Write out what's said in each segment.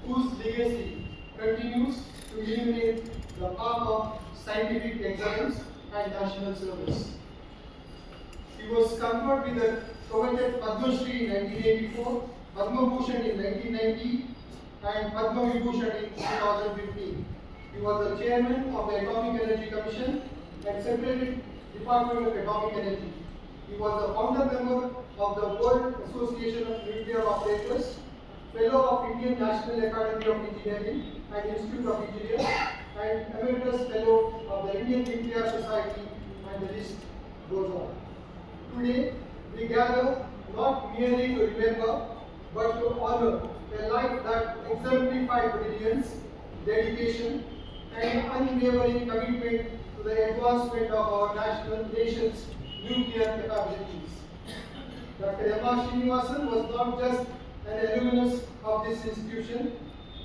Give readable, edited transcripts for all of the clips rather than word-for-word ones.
whose legacy continues to illuminate the path of scientific excellence and national service. He was conferred with the coveted Padma Shri in 1984, Padma Bhushan in 1990, and Padma Vibhushan in 2015. He was the chairman of the Atomic Energy Commission and Secretary Department of Atomic Energy. He was a founder member of the World Association of Nuclear Operators, Fellow of Indian National Academy of Engineering and Institute of Engineers, and Emeritus Fellow of the Indian Nuclear Society, and the list goes on. Today, we gather not merely to remember, but to honor a life that exemplified brilliance, dedication, and unwavering commitment to the advancement of our nation's nuclear capabilities. Dr. Srinivasan was not just an alumnus of this institution,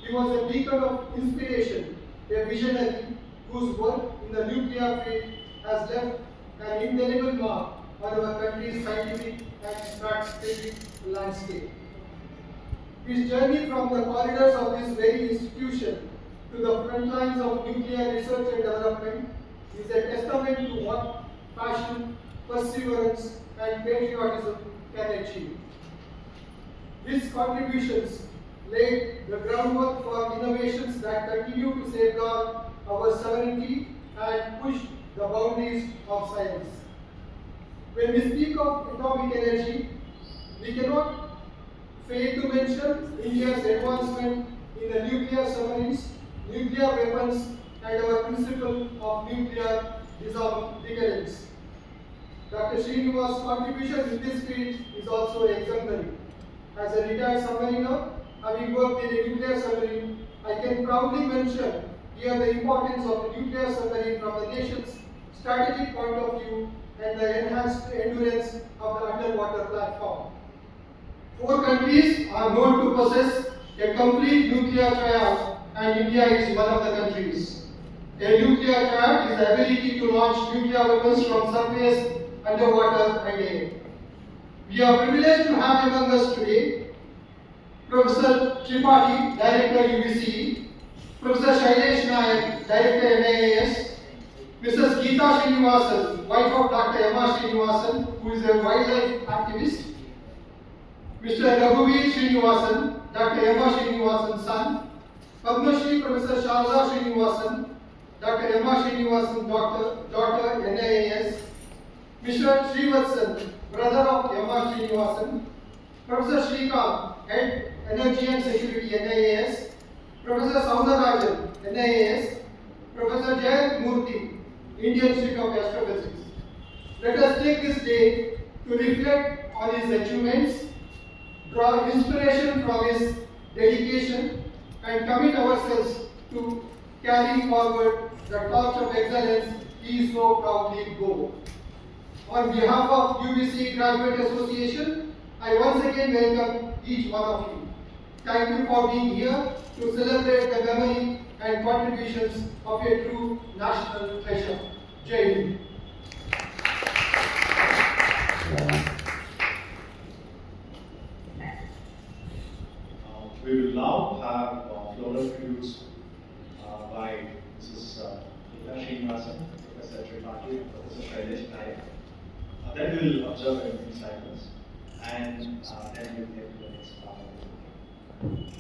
he was a beacon of inspiration, a visionary whose work in the nuclear field has left an indelible mark on our country's scientific and strategic landscape. His journey from the corridors of this very institution to the front lines of nuclear research and development is a testament to what passion, perseverance, and patriotism can achieve. His contributions laid the groundwork for innovations that continue to safeguard our sovereignty and push the boundaries of science. When we speak of atomic energy, we cannot fail to mention India's advancement in the nuclear submarines, nuclear weapons, and our principle of nuclear deterrence. Dr. Srinivasan's contribution in this field is also exemplary. As a retired submariner, having worked in a nuclear submarine, I can proudly mention here the importance of a nuclear submarine from the nation's strategic point of view and the enhanced endurance of the underwater platform. 4 countries are known to possess a complete nuclear triad, and India is one of the countries. A nuclear triad is the ability to launch nuclear weapons from surface, underwater, and air. We are privileged to have among us today Professor Tripathi, Director UVCE, Professor Shailesh Nayak, Director NIAS, Mrs. Geeta Srinivasan, wife of Dr. Srinivasan, who is a wildlife activist, Mr. Raghuveer Srinivasan, Dr. Srinivasan's son, Padma Shri Professor Sharda Srinivasan, Dr. Srinivasan, daughter NIAS, Mr. Srinivasan, brother of Srinivasan, Professor Srikant, Head Energy and Security NIAS, Professor Soundarajan, NIAS, Professor Jayant Murthy, Indian Institute of Astrophysics. Let us take this day to reflect on his achievements, draw inspiration from his dedication, and commit ourselves to carrying forward the torch of excellence he so proudly bore. On behalf of UVCE Graduates Association, I once again welcome each one of you. Thank you for being here to celebrate the memory and contributions of a true national treasure. Jai Hind. We will now have floral tributes by Mrs. Geeta Srinivasan, Professor Tripathi, and Professor Shailesh Nayak. Then we will observe in silence, and then we will get to the next part of the program.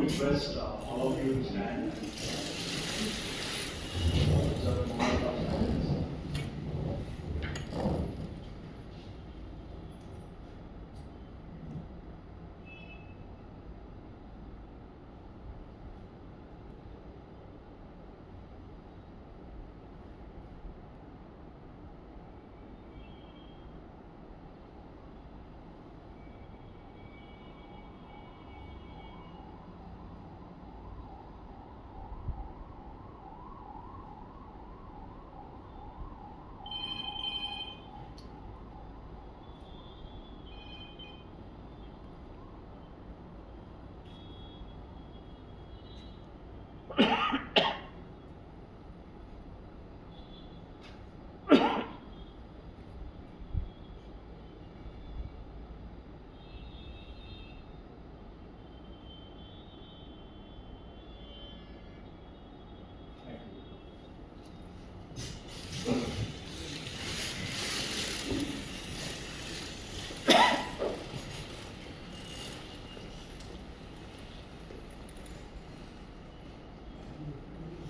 request all of you to stand and observe a moment of silence.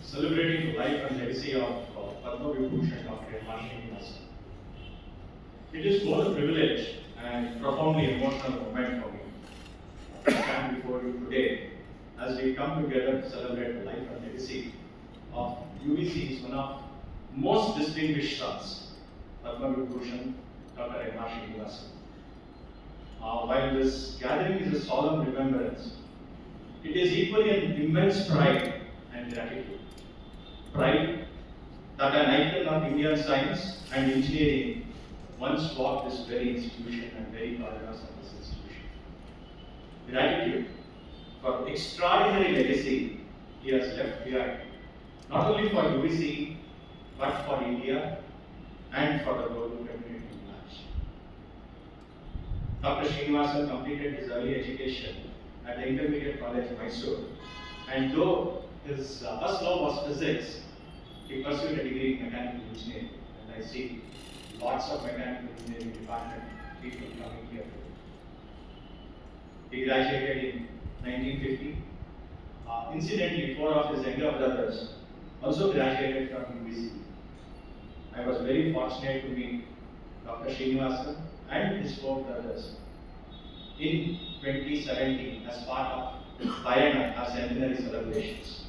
Celebrating the life and legacy of Padma Vibhushan Dr. Srinivasan. It is both a privilege and profoundly emotional moment for me to stand before you today as we come together to celebrate the life and legacy of UVCE's one of most distinguished sons, Padma Bhushan, Dr. Srinivasan. While this gathering is a solemn remembrance, it is equally an immense pride and gratitude. Pride that an icon of Indian science and engineering once walked this very institution and very corridors of this institution. Gratitude for the extraordinary legacy he has left behind, not only for UVCE, but for India and for the global community at large. Dr. Srinivasan completed his early education at the Intermediate College, Mysore, and though his first love was physics, he pursued a degree in mechanical engineering, and I see lots of mechanical engineering department people coming here. He graduated in 1950. Incidentally, 4 of his younger brothers also graduated from UVCE. I was very fortunate to meet Dr. Srinivasan and his 4 brothers in 2017 as part of Bayana, our centenary celebrations.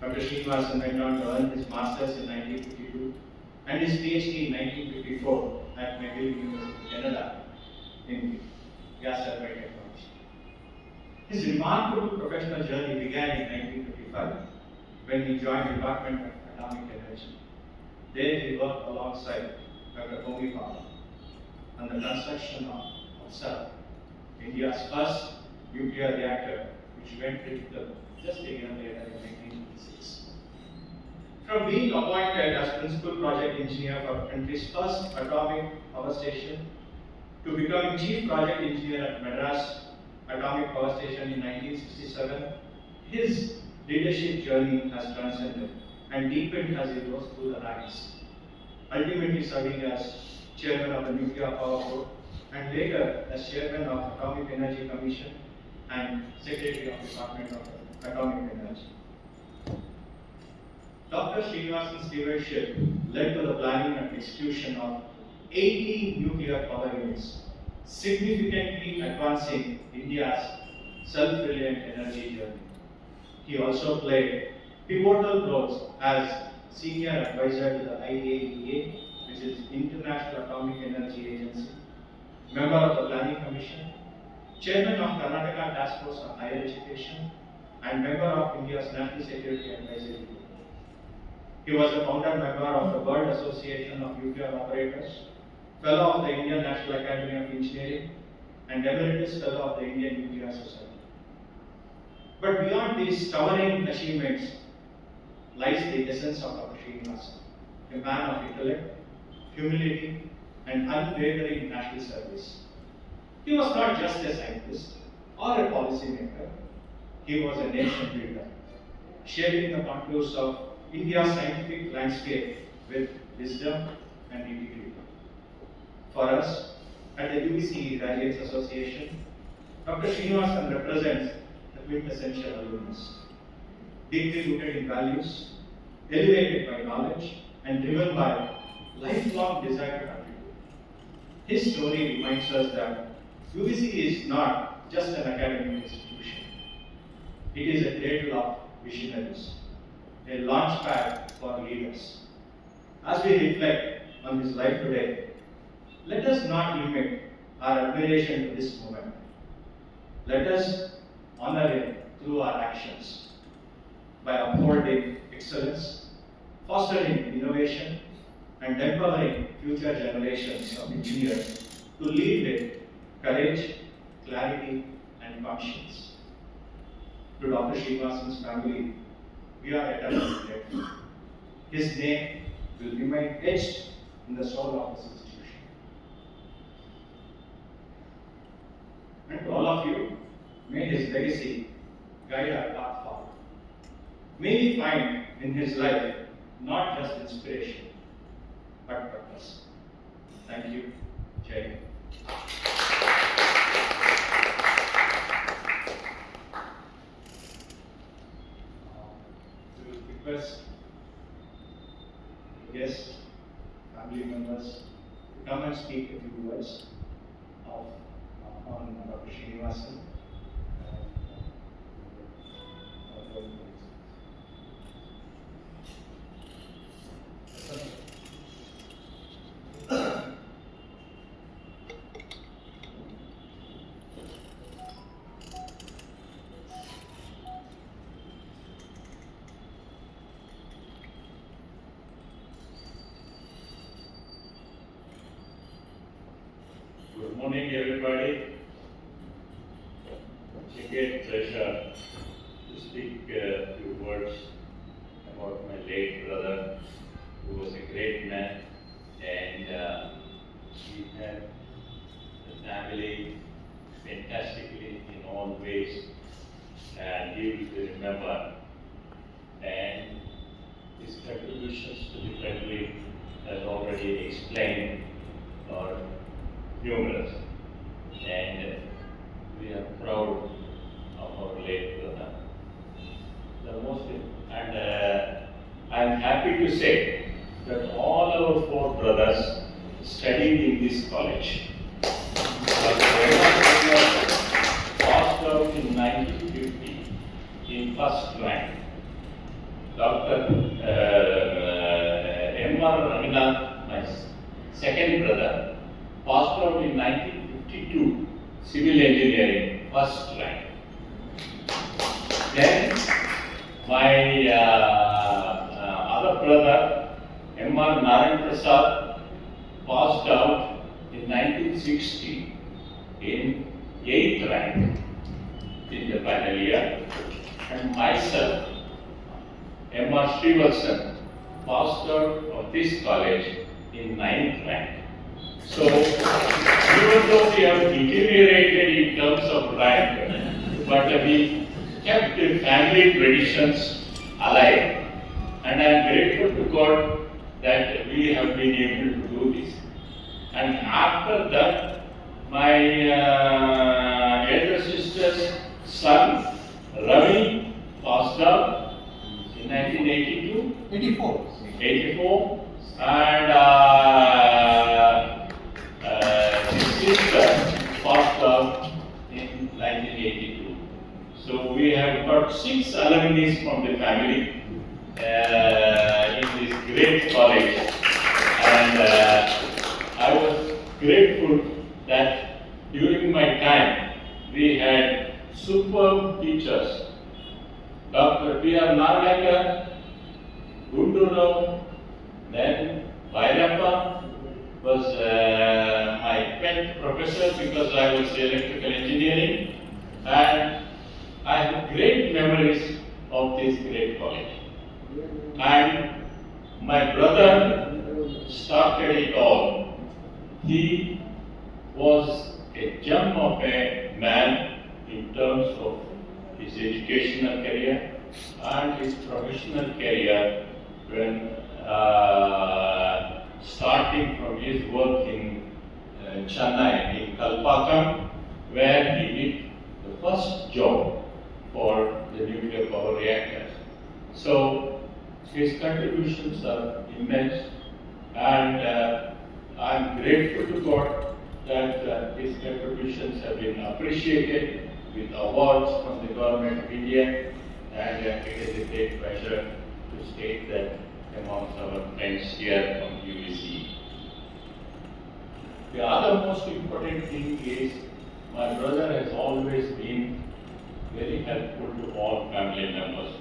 Dr. Srinivasan went on to earn his master's in 1952 and his PhD in 1954 at McGill University, Canada, in gas turbine technology. His remarkable professional journey began in 1955 when he joined the Department of Atomic Energy. There he worked alongside Dr. Homi Bhabha on the construction of Apsara, India's first nuclear reactor, which went critical just a year later in 1956. From being appointed as principal project engineer for the country's first atomic power station to becoming chief project engineer at Madras Atomic Power Station in 1967, his leadership journey has transcended and deepened as he rose through the ranks, ultimately serving as chairman of the Nuclear Power Board and later as chairman of Atomic Energy Commission and secretary of the Department of Atomic Energy. Dr. Srinivasan's stewardship led to the planning and execution of 80 nuclear power units, significantly advancing India's self-reliant energy journey. He also played pivotal roles as senior advisor to the IAEA, which is International Atomic Energy Agency, member of the Planning Commission, chairman of Karnataka Task Force on Higher Education, and member of India's National Security Advisory Group. He was a founder member of the World Association of Nuclear Operators, fellow of the Indian National Academy of Engineering, and emeritus fellow of the Indian Nuclear Society. But beyond these towering achievements lies the essence of Dr. Srinivasan, a man of intellect, humility, and unwavering national service. He was not just a scientist or a policymaker, he was a nation builder, shaping the contours of India's scientific landscape with wisdom and integrity. For us, at the UVCE Graduates Association, Dr. Srinivasan represents the quintessential alumnus. Deeply rooted in values, elevated by knowledge, and driven by lifelong desire to contribute. His story reminds us that UVCE is not just an academic institution. It is a cradle of visionaries, a launchpad for leaders. As we reflect on his life today, let us not limit our admiration to this moment. Let us honor him through our actions by upholding excellence, fostering innovation, and empowering future generations of engineers to lead with courage, clarity, and conscience. To Dr. Srinivasan's family, we are eternally grateful. His name will remain etched in the soul of this institution. And to all of you, may his legacy guide our path forward. May we find in his life not just inspiration, but purpose. Thank you. Jai Hind. We will request guests, family members to come and speak a few words on Dr. Srinivasan. Good morning, everybody. It's a great pleasure to speak a few words about my late brother, who was a great man, and he had the family fantastically in all ways, and he will be remembered. And his contributions to the country, as already explained, are numerous, and we are proud of our late brother. I'm happy to say that all our four brothers studied in this college. Passed out in 1950 in first rank. Dr. M.R. Ravinath, my second brother, passed out in 1952, civil engineering, first rank. Then my other brother, M.R. Narayan Prasad, passed out in 1960 in 8th rank in the final year. And myself, M.R. Srinivasan, passed out of this college in 9th rank. So, even though we have deteriorated in terms of rank, but we kept the family traditions alive. And I am grateful to God that we have been able to do this. And after that, my elder sister's son, Ravi, passed out in 1982. 84. And his sister passed out in 1982. So we have got 6 alumni from the family in this great college. And I was grateful that during my time we had superb teachers. Dr. P.R. Narlekar, Gunduru, then Vairappa was my pet professor because I was electrical engineering, and I have great memories of this great college. And my brother started it all. He was a gem of a man in terms of his educational career and his professional career when starting from his work in Chennai, in Kalpakkam, where he did the first job for His contributions are immense, and I'm grateful to God that his contributions have been appreciated with awards from the Government of India, and it is a great pleasure to state that amongst our friends here from UVCE. The other most important thing is my brother has always been very helpful to all family members.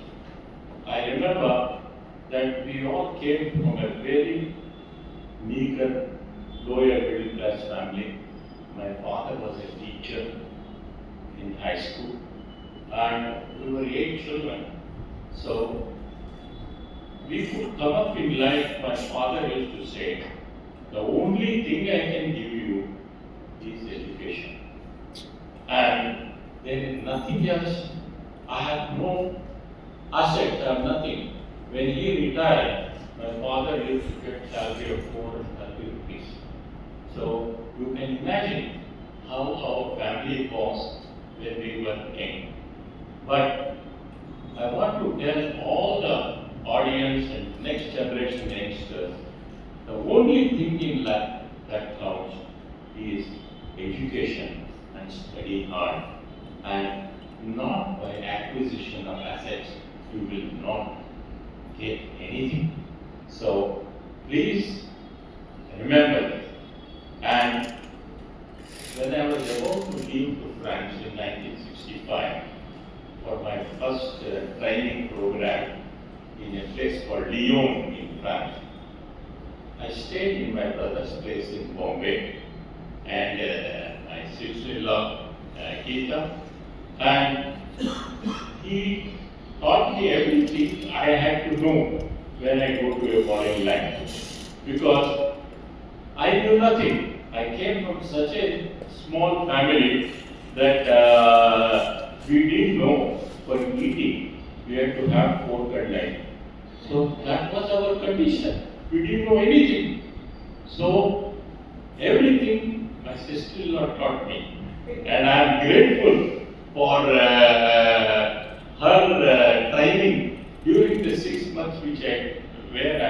I remember that we all came from a very meager, lower middle class family. My father was a teacher in high school, and we were 8 children. So we could come up in life. My father used to say, the only thing I can give you is education. And there is nothing else. I have no assets, I have nothing. When he retired, my father used to get salary of 430 rupees. So you can imagine how our family was when we were young. But I want to tell all the audience and next generation youngsters, the only thing in life that counts is education and study hard, and not by acquisition of assets. You will not get anything. So please remember this. And when I was about to leave to France in 1965 for my first training program in a place called Lyon in France, I stayed in my brother's place in Bombay, and my sister-in-law Geeta, and he taught me everything I had to know when I go to a foreign land, because I knew nothing. I came from such a small family that we didn't know for eating we had to have pork and lime. So that was our condition. We didn't know anything. So everything my sister-in-law taught me, and I am grateful for her training during the 6 months where I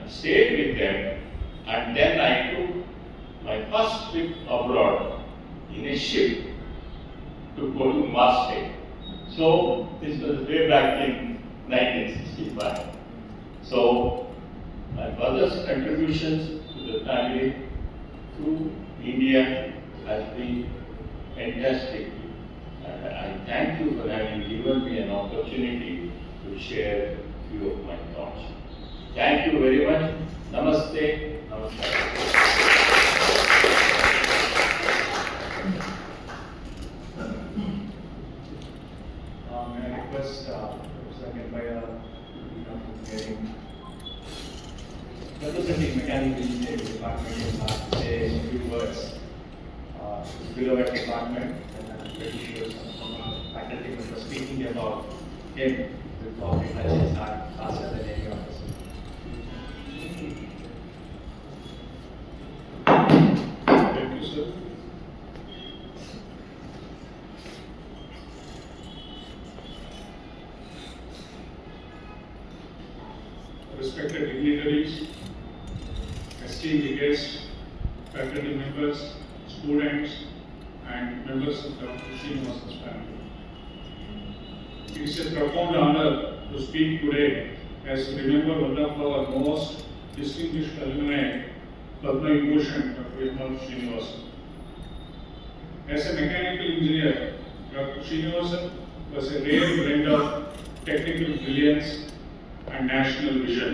stayed with them, and then I took my first trip abroad in a ship to go to Marseille. So this was way back in 1965. So my brother's contributions to the family through India has been fantastic. I thank you for having given me an opportunity to share a few of my thoughts. Thank you very much. Namaste. Namaskar. May I request Professor Nirvaya to come to the hearing. Representing Mechanical Engineering Department to say a few words. Beloved department, and I'm pretty sure some of the faculty members speaking about him will probably touch his heart faster than any of us. Thank you, sir. Respected dignitaries, esteemed guests, faculty members, students, and members of Dr. Srinivasan's family. It is a profound honor to speak today as we remember one of our most distinguished alumni, Padma Vibhushan, Dr. Srinivasan. As a mechanical engineer, Dr. Srinivasan was a rare blend of technical brilliance and national vision.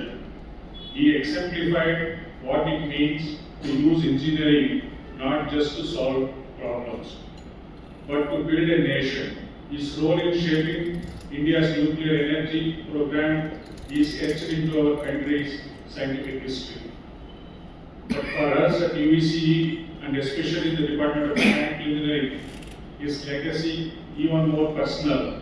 He exemplified what it means to use engineering not just to solve problems, but to build a nation. His role in shaping India's nuclear energy program is etched into our country's scientific history. But for us at UVCE, and especially the Department of Mechanical Engineering, his legacy even more personal.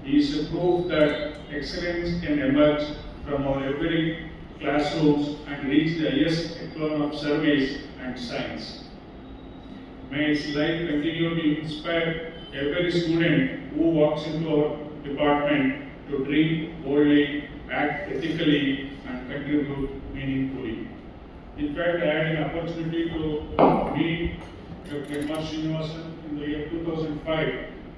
He is a proof that excellence can emerge from our every classrooms and reach the highest echelon of service and science. May his life continue to inspire every student who walks into our department to dream boldly act ethically and contribute meaningfully. In fact, I had an opportunity to meet Dr. Padma Srinivasan in the year 2005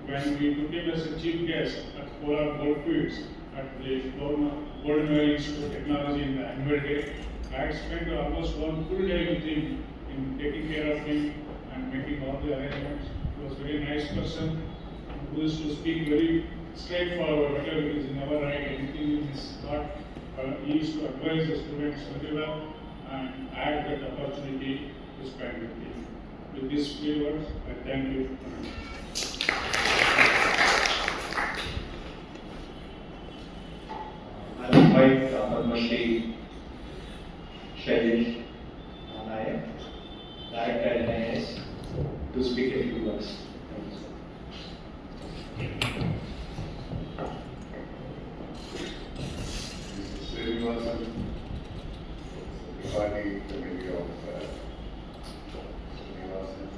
when we took him as a chief guest at Polar Goldfields at the Golden Valley Institute of Technology in the annual day. I had spent almost one full day with him in taking care of him and making all the arrangements. He was a very nice person who used to speak very straightforward, whatever it is, he never write anything in his thought. He used to advise the students very well, and I had that opportunity to spend with him. With these few words, I thank you. I invite Padma Shri Shailesh Nayak, Director at NIS, to speak a few words. Thank you, sir. Srinivasan, Secretary Committee of Srinivasan,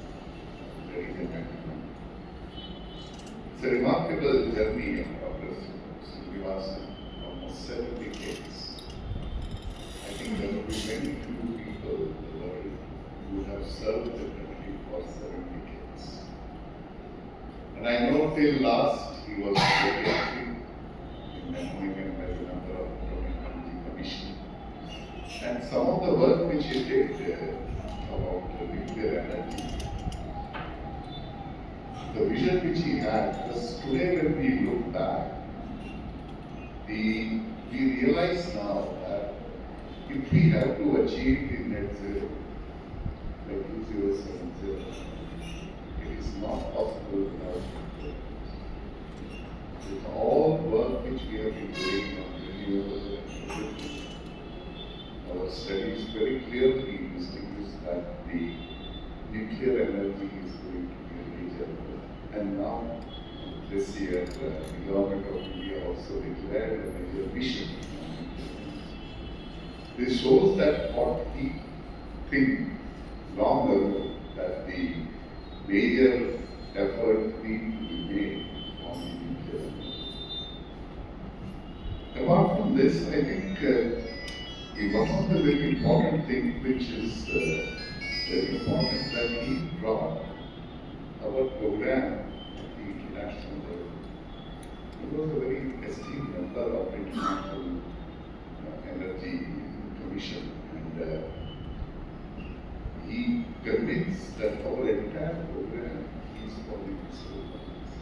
ladies and gentlemen. It's a remarkable journey of Dr. Srinivasan, almost 7 decades. I think there will be many few people in the world who have served the country for 7 decades. And I know till last he was very active in the appointment as a member of the Remembrance Commission. And some of the work which he did about nuclear energy, the vision which he had, because today when we look back, we realize now that if we have to achieve the net zero, like 2070, it is not possible without with all work which we have been doing on renewable energy. Our studies very clearly distinguish that the nuclear energy is going to be a major role. And now, this year, the government of India also declared a major mission. This shows that what we think long ago, that the major effort need to be made on the nuclear energy. Apart from this, I think one of the very important things which is very important that he brought our program at the international level. He was a very esteemed member of International Energy Commission, and he convinced that our entire program is for the peaceful purpose.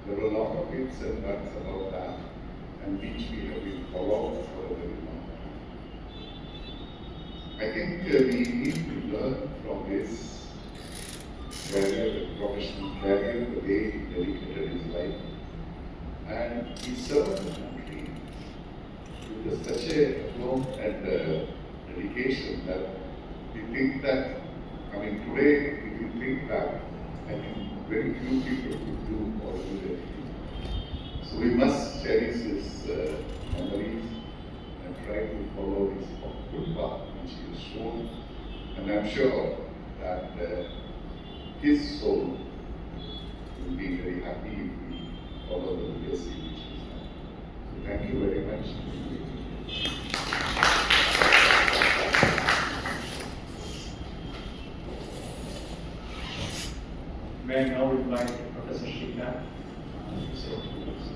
There were a lot of ifs and buts about that, and which we have been followed for a very long time. I think we need to learn from his career, professional career, the way he dedicated his life, and he served the country with such a aplomb and dedication that we think that, I mean, today, if you think back, I think very few people could do or do anything. So we must cherish his memories and try to follow his good path which he has shown. And I'm sure that his soul will be very happy if we follow the legacy which he has. So thank you very much. May I now invite Professor Shri to say a few words.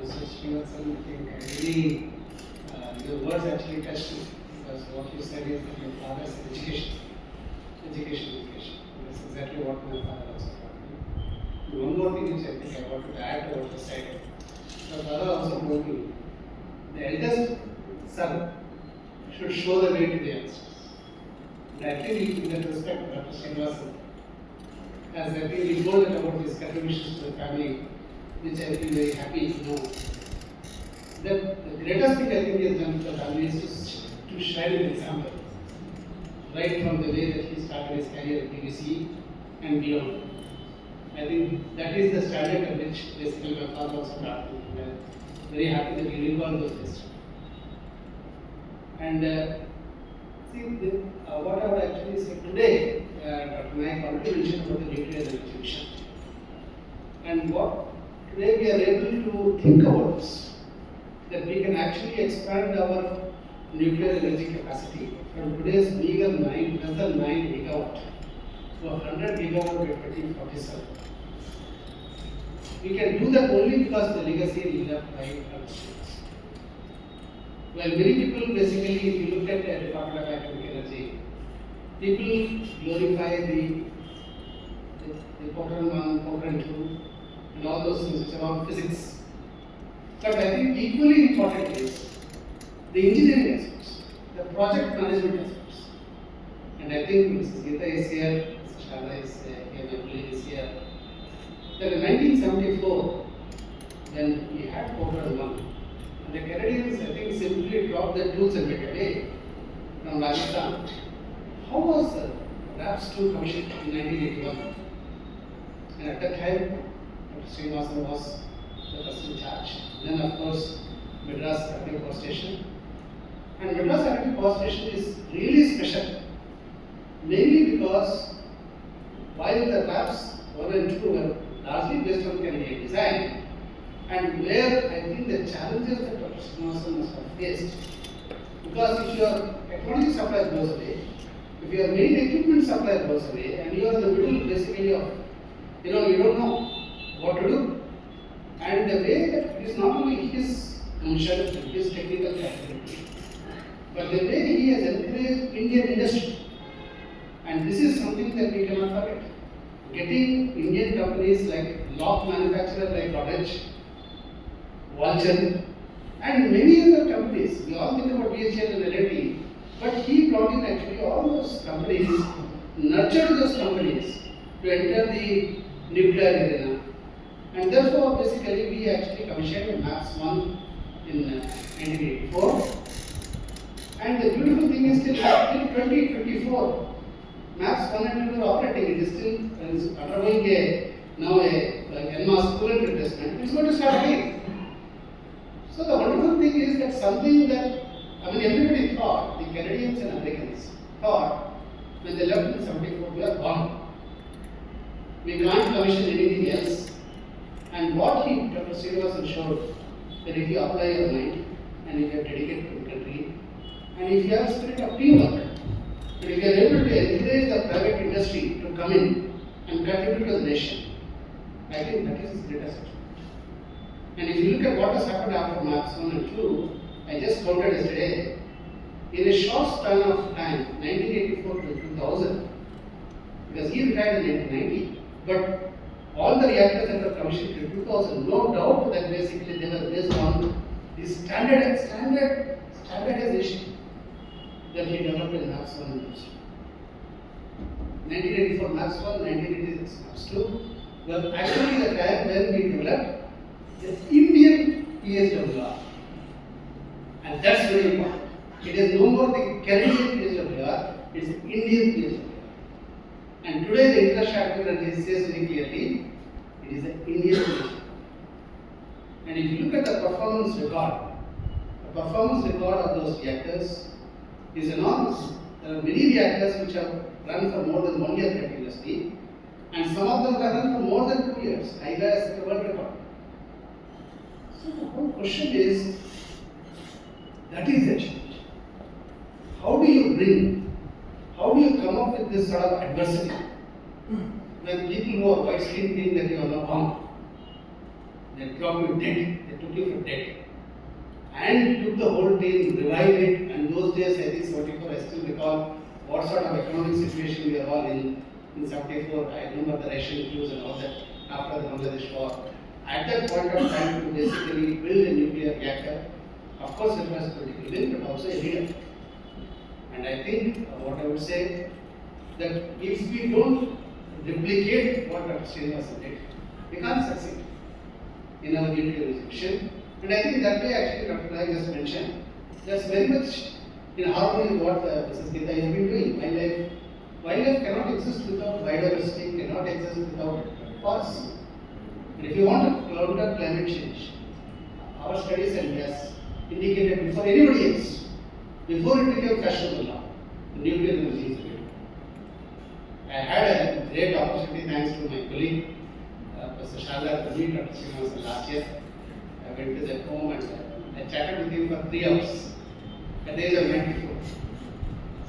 Mr. Srinivasan, I think really your words actually touched me, because what you said is that your father's education. That's exactly what my father also taught me. One more thing which I think I wanted to add to what you said. My father also told me the eldest son should show the way to the youngsters. And I think in that respect, Dr. Srinivasan has I think he told about his contributions to the family, which I feel very happy to know. The greatest thing I think he has done for the family is to share an example, right from the way that he started his career at UVCE and beyond. I think that is the standard at which basically my father also taught me. And I'm very happy that you recall those days. And what I would actually say today, Dr. Naik already mentioned about the nuclear energy mission. And what today we are able to think about this, that we can actually expand our nuclear energy capacity from today's meager less than 9 gigawatt to 100 gigawatt by 2047. We can do that only because the legacy left by our states. Well, many people basically, if you look at the Department of Atomic Energy, people glorify the Pokhran 1, Pokhran 2, and all those things which are all physics. But I think equally important is the engineering aspects, the project management aspects. And I think Mrs. Geeta is here, Mrs. Shada is here, my colleague is here. That in 1974, when we had Pokhran 1, and the Canadians, I think, simply dropped their tools and went away from Rajasthan. How was RAPS 2 commissioned in 1981? And at that time, Dr. Srinivasan was the person in charge. Then, of course, Madras Atomic Power Station. And Madras Atomic Power Station is really special, mainly because while the RAPS 1 and 2 were largely based on Canadian design, and where I think the challenges that Dr. Srinivasan must have faced, because if your technology supply goes away, if your main equipment supply goes away, and you are in the middle basically of, you don't know what to do. And the way that it is not only his commission, his technical capability, but the way he has encouraged Indian industry. And this is something that we cannot forget. Getting Indian companies like lock manufacturer like Godrej, Walchan, and many other companies. We all think about BHL and LNT, but he brought in actually all those companies, nurtured those companies to enter the nuclear arena. And therefore, basically, we actually commissioned MAPS 1 in 1984. And the beautiful thing is till 2024, MAPS 1 and 2 are operating. It is still undergoing now a NMAS coolant replacement. It's going to start again. So the wonderful thing is that something that, everybody thought, the Canadians and Americans thought, when they left in 74, we are gone. We can't commission anything else. And what Dr. Srinivasan showed, that if you apply your mind, and if you are dedicated to the country, and if you have a spirit of teamwork, and if you are able to encourage the private industry to come in and contribute to the nation, I think that is his greatest achievement. And if you look at what has happened after MAPS 1 and 2, I just counted yesterday, in a short span of time, 1984 to 2000, because he retired in 1990, but all the reactors that were commissioned in 2000, no doubt that basically they were based on the standardization that he developed in MAPS 1 and 2. 1984 MAPS 1, 1986 MAPS 2 were actually the time when we developed the Indian PSWR. And that's very important. It is no more the Canadian PSWR, it is the Indian PSWR. And today the International Atomic Energy says very clearly, it is the Indian PSWR. And if you look at the performance record of those reactors is enormous. There are many reactors which have run for more than 1 year continuously, and some of them have run for more than 2 years. IAEA has set a world record. So the whole question is, that is the challenge. How do you come up with this sort of adversity? When people who are white skinned think that you are not harmed, they drop you dead, they took you for dead. And took the whole team, revived it, and those days, I think 74, I still recall what sort of economic situation we are all in 74. I remember the Russian queues and all that after the Bangladesh war. At that point of time, to basically build a nuclear reactor, of course it was political will, but also a leader. And I think what I would say, that if we don't replicate what Dr. Srinivasan did, we can't succeed in our nuclear mission. And I think that way actually Dr. Naik just mentioned, that's very much in harmony with what Mrs. Geeta has been doing. Wildlife cannot exist without biodiversity, cannot exist without forests. And if you want to counter climate change, our studies and yes indicated before anybody else, before it became fashionable now, nuclear energy is real. I had a great opportunity thanks to my colleague, Professor Sharda, to meet Dr. Srinivasan last year. I went to their home and I chatted with him for 3 hours at the age of 94.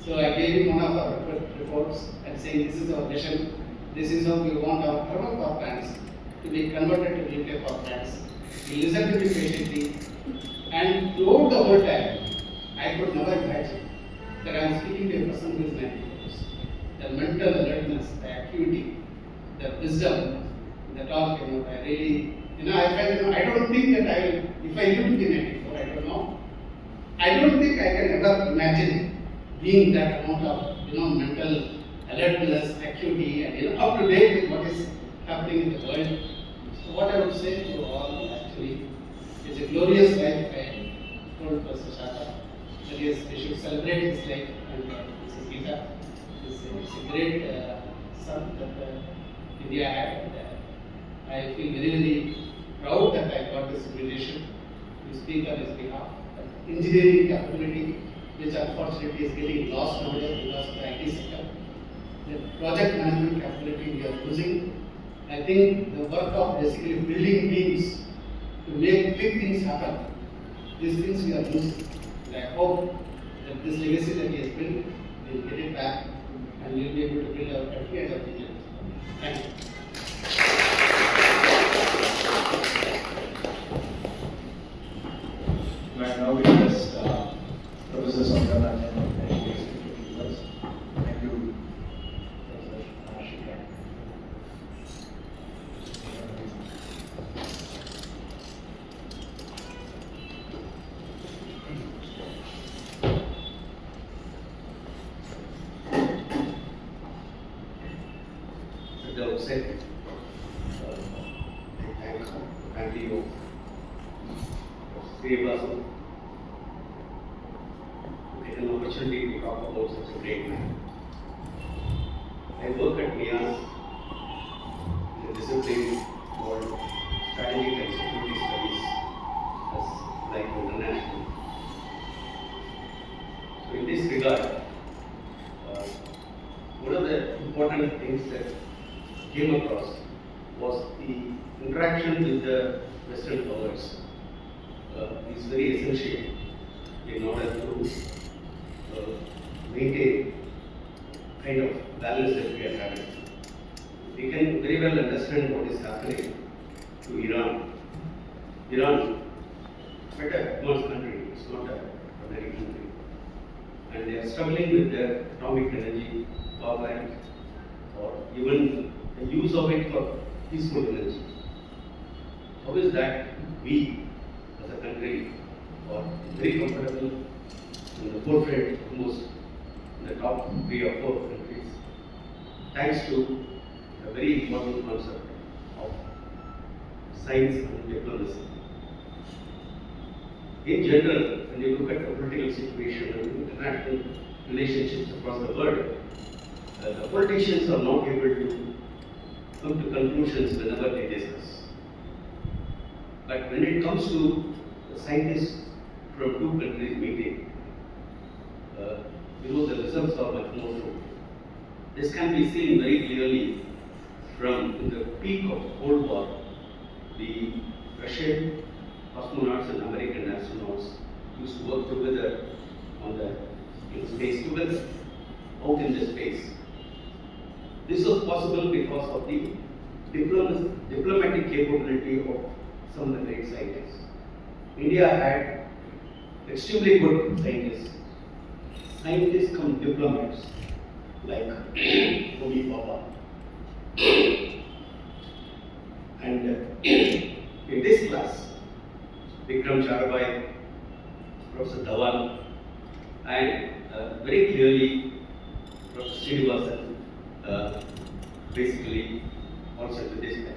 So I gave him one of our reports and saying this is our vision, this is how we want our thermal power plants to be converted to nuclear power plants. He listened to me patiently, and throughout the whole time, I could never imagine that I am speaking to a person who is 94. The mental alertness, the acuity, the wisdom, the talk, I really, I felt, I don't think that I will, if I live to be 94, I don't know. I don't think I can ever imagine being that amount of, mental alertness, acuity, and, up to date with what is happening in the world. So what I would say to all actually is a glorious life. I told Professor Shata that yes, we should celebrate his life, and Mrs. Geeta. It's a great son that India had. And, I feel very, very proud that I got this invitation to speak on his behalf. Engineering capability, which unfortunately is getting lost nowadays because of the IT sector. The project management capability we are losing. I think the work of basically building teams to make big things happen, these things we are losing. And I hope that this legacy that he has built, we'll get it back and we'll be able to build our country as a region. Thank you. Right now we request Professor Srinivasan and thank you, Professor Shri. At the outset, I thank the family of Srinivasan to get an opportunity to talk about such a great man. I work at NIAS in a discipline called Strategic and Security Studies as like international. So in this regard, one of the important things that came across was the interaction with the Western powers is very essential in order to maintain kind of balance that we are having. We can very well understand what is happening to Iran. Iran, quite a advanced country, it's not a ordinary country. And they are struggling with their atomic energy, power plant, or even the use of it for peaceful energy. How is that we as a country are very comfortable in the forefront, almost in the top 3 or 4 countries, thanks to a very important concept of science and diplomacy. In general, when you look at the political situation and international relationships across the world, the politicians are not able to come to conclusions whenever they discuss. But when it comes to the scientists from 2 countries meeting, the results are much more so. This can be seen very clearly from in the peak of Cold War, the Russian cosmonauts and American astronauts used to work together in space together, out in the space. This was possible because of the diplomatic capability of some of the great scientists. India had extremely good scientists. Scientists come diplomats like Homi Bhabha. And in this class, Vikram Sarabhai, Professor Dhawan, and very clearly Professor Srinivasan, basically also to this man.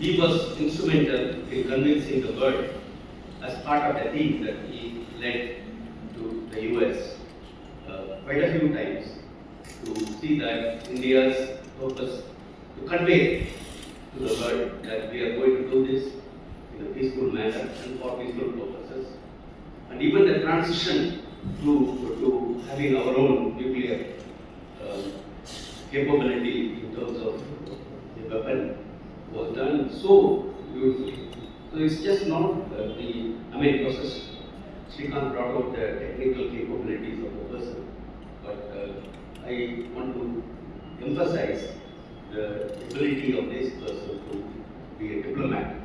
He was instrumental in convincing the world as part of the team that he led to the US quite a few times to see that India's purpose to convey to the world that we are going to do this in a peaceful manner and for peaceful purposes. And even the transition to having our own nuclear capability in terms of the weapon was done so beautifully. So it's just not it was just Srikant brought out the technical capabilities of the person, but I want to emphasize the ability of this person to be a diplomat.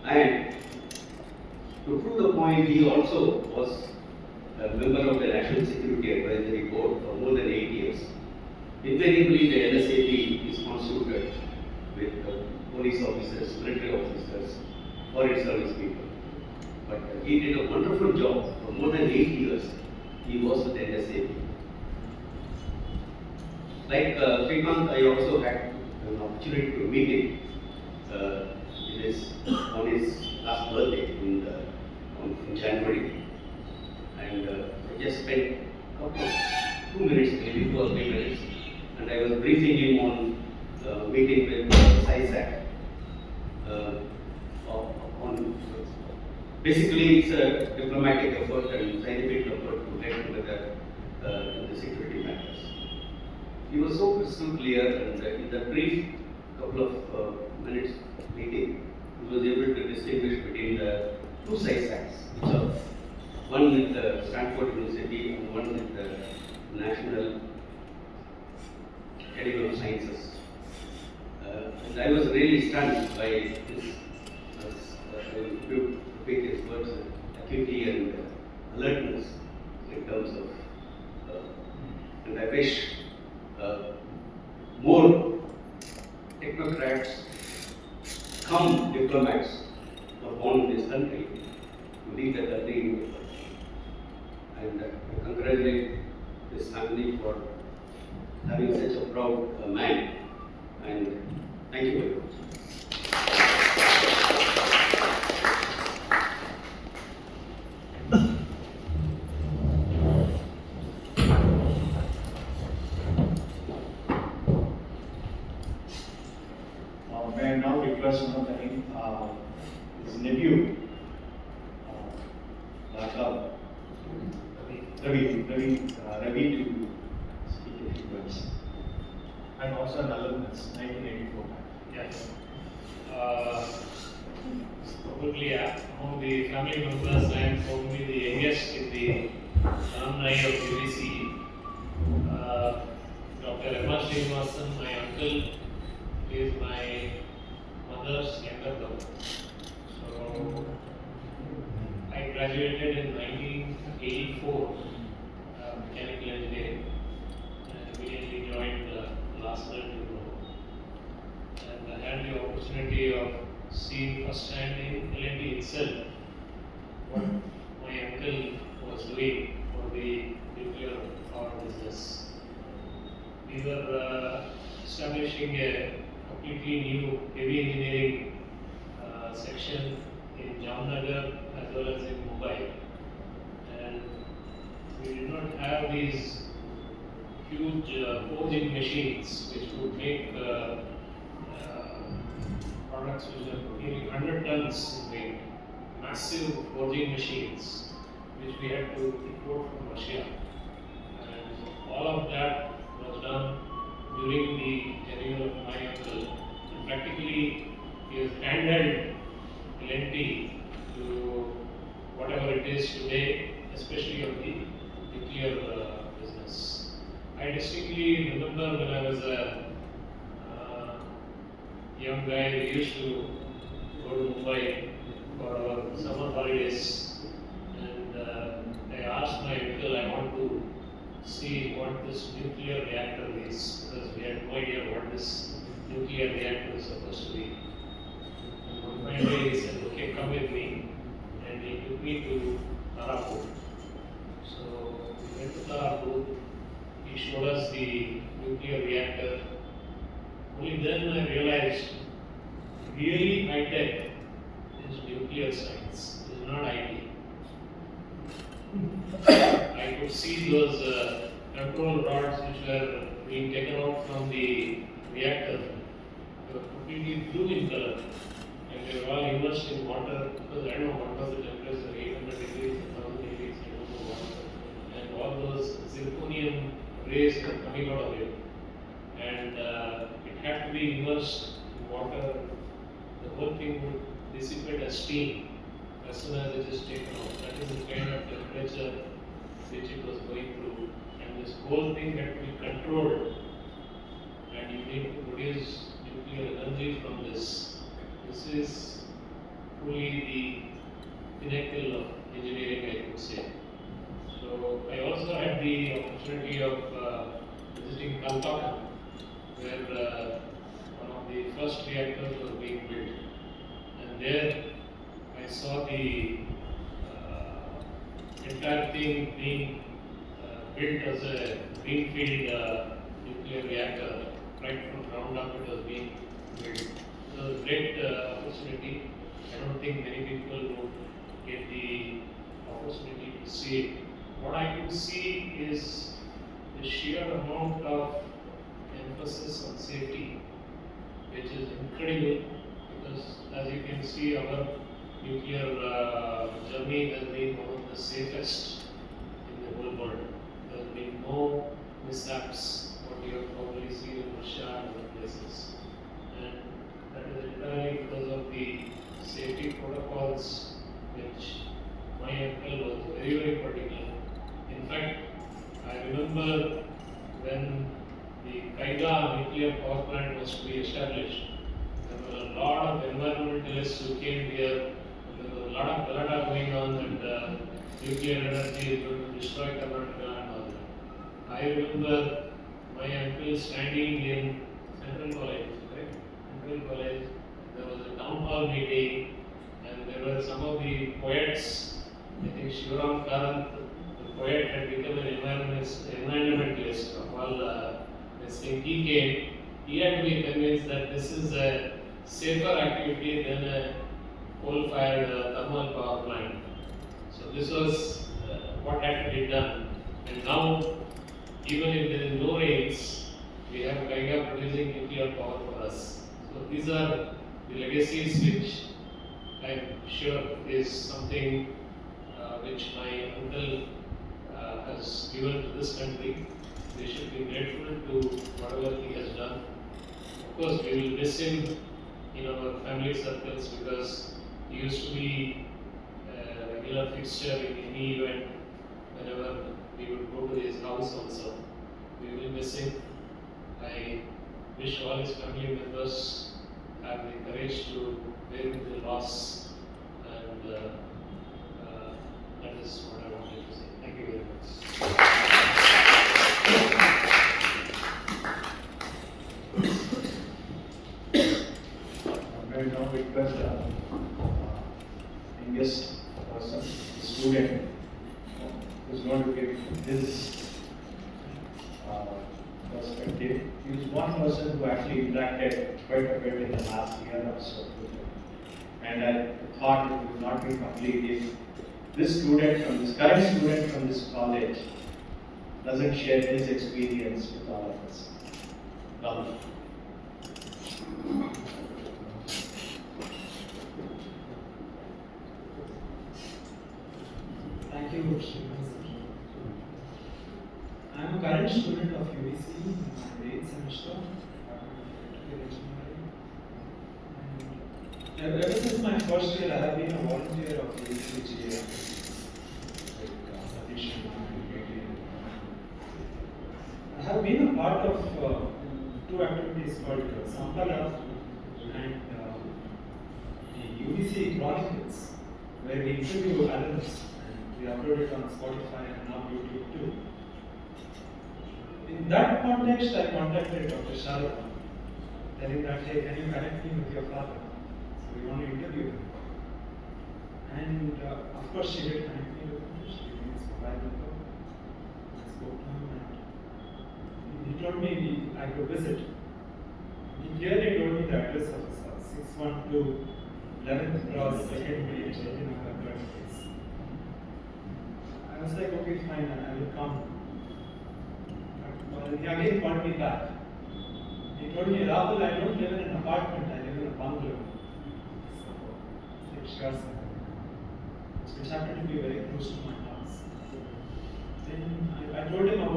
And to prove the point, he also was a member of the National Security Advisory Board for more than 8 years. Invariably, the NSAP is constituted with police officers, military officers, foreign service people. But he did a wonderful job. For more than 8 years, he was with the NSAP. Like Srikant, I also had an opportunity to meet him on his last birthday in January. And I just spent a couple of 2 minutes, maybe 2 or 3 minutes, and I was briefing him on meeting with SISAC. Basically, it's a diplomatic effort and scientific effort to get together in the security matters. He was so crystal clear, and in the brief couple of minutes meeting, he was able to distinguish between the two SISACs, which are one with the Stanford University and one with the National Academy of Sciences. And I was really stunned by his, his words, acuity and alertness in terms of, and I wish more technocrats, come diplomats, are born in this country to lead the country in the future. And I congratulate this family for having such a proud man. And thank you very much. May I now request one of his nephew, Ravi to speak a few words. I'm also an alumnus, 1984. Yes. Probably among the family members, I am probably the youngest in the alumni of UVCE. Dr. Padma Shri, my uncle, is my mother's younger brother. So I graduated in 1984, mechanical engineering, and immediately joined last year diploma. And I had the opportunity of seeing firsthand in L&T itself what my uncle was doing for the nuclear power business. We were establishing a completely new heavy engineering section in Jamnagar as well as in Mumbai. And we did not have these huge forging machines which would make products which are nearly 100 tons in weight, massive forging machines which we had to import from Russia. And all of that was done during the tenure of my uncle. And practically, he has handheld L&T to whatever it is today, especially on the nuclear business. I distinctly remember when I was a young guy, we used to go to Mumbai for our summer holidays, and I asked my uncle, I want to see what this nuclear reactor is, because we had no idea what this nuclear reactor is supposed to be. And one fine day he said, okay, come with me, and he took me to Tarapur. So we went to Tarapur, he showed us the nuclear reactor. Only then I realized really high tech is nuclear science, it is not IT. I could see those control rods which were being taken out from the reactor. They were completely blue in color, and they were all immersed in water, because I don't know what was the temperature, 800 degrees, 1000 degrees, I don't know what was the zirconium rays were coming out of it, and it had to be immersed in water. The whole thing would dissipate as steam as soon as it is taken out. That is the kind of temperature which it was going through, and this whole thing had to be controlled, and you need to produce nuclear energy from this. This is truly the pinnacle of engineering, I could say. So I also had the opportunity of visiting Calcutta, where one of the first reactors was being built, and there I saw the entire thing being built as a greenfield nuclear reactor. Right from ground up it was being built. It was a great opportunity. I don't think many people would get the opportunity to see it. What I could see is the sheer amount of emphasis on safety, which is incredible, because as you can see, our nuclear journey has been one of the safest in the whole world. There has been no mishaps, what you have probably seen in Russia and other places. And that is entirely because of the safety protocols which my uncle was very, very particular. In fact, I remember when the Kaiga nuclear power plant was to be established, there were a lot of environmentalists who came here, and there was a lot of galata going on that nuclear energy is going to destroy Karnataka and all that. I remember my uncle standing in Central College, right? Central College, there was a town hall meeting, and there were some of the poets. I think Shivaram Karant, the poet, had become an environmentalist of all this thing. He came, he had to be convinced that this is a safer activity than a coal-fired thermal power plant. So this was what had to be done. And now, even if there is no rains, we have Kaiga producing nuclear power for us. So these are the legacies which I am sure is something which my uncle has given to this country. We should be grateful to whatever he has done. Of course, we will miss him in our family circles, because he used to be a regular fixture in any event. Whenever we would go to his house also, we will miss him. I wish all his family members have the courage to bear with the loss, and that is what I wanted to say. Thank you very much. I will now request youngest person, the student, who is going to give his perspective. He is one person who actually interacted quite a bit in the last year or so. And I thought it would not be complete if this current student from this college doesn't share his experience with all of us. Rahul. Thank you, Srinivasan. I am a current student of UVCE in my 8th semester, and ever since my first year, I have been a volunteer of UVCE. I have been a part of two activities called Sampala and the UVCE Chronicles, where we interview alumnus. We upload it on Spotify and now YouTube too. In that context, I contacted Dr. Sharada, telling that, hey, can you connect me with your father? So we want to interview him. And of course, she did connect me with him. She gave me his mobile number. I spoke to him, and he told me I could visit. He clearly told me the address of his house, 612 11th Cross, 2nd Page, I was like, okay, fine, I will come. But he again called me back. He told me, Rahul, I don't live in an apartment, I live in a bungalow. So, it's like, sure, sir. Which happened to be very close to my house. Then I told him about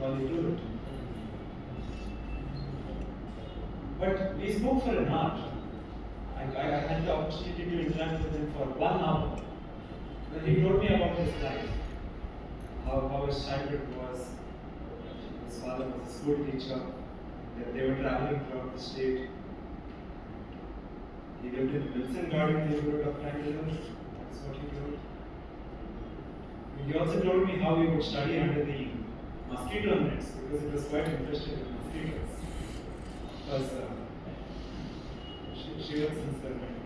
all they do it. But we spoke for an hour. I had the opportunity to interact with him for 1 hour. When he told me about his life, how his childhood was. His father was a school teacher. They were traveling throughout the state. He lived in the Wilson Garden neighborhood of Bangalore. That's what he told. He also told me how he would study under the mosquito nets because he was quite interested in mosquitoes. Because she was in Srinivasan.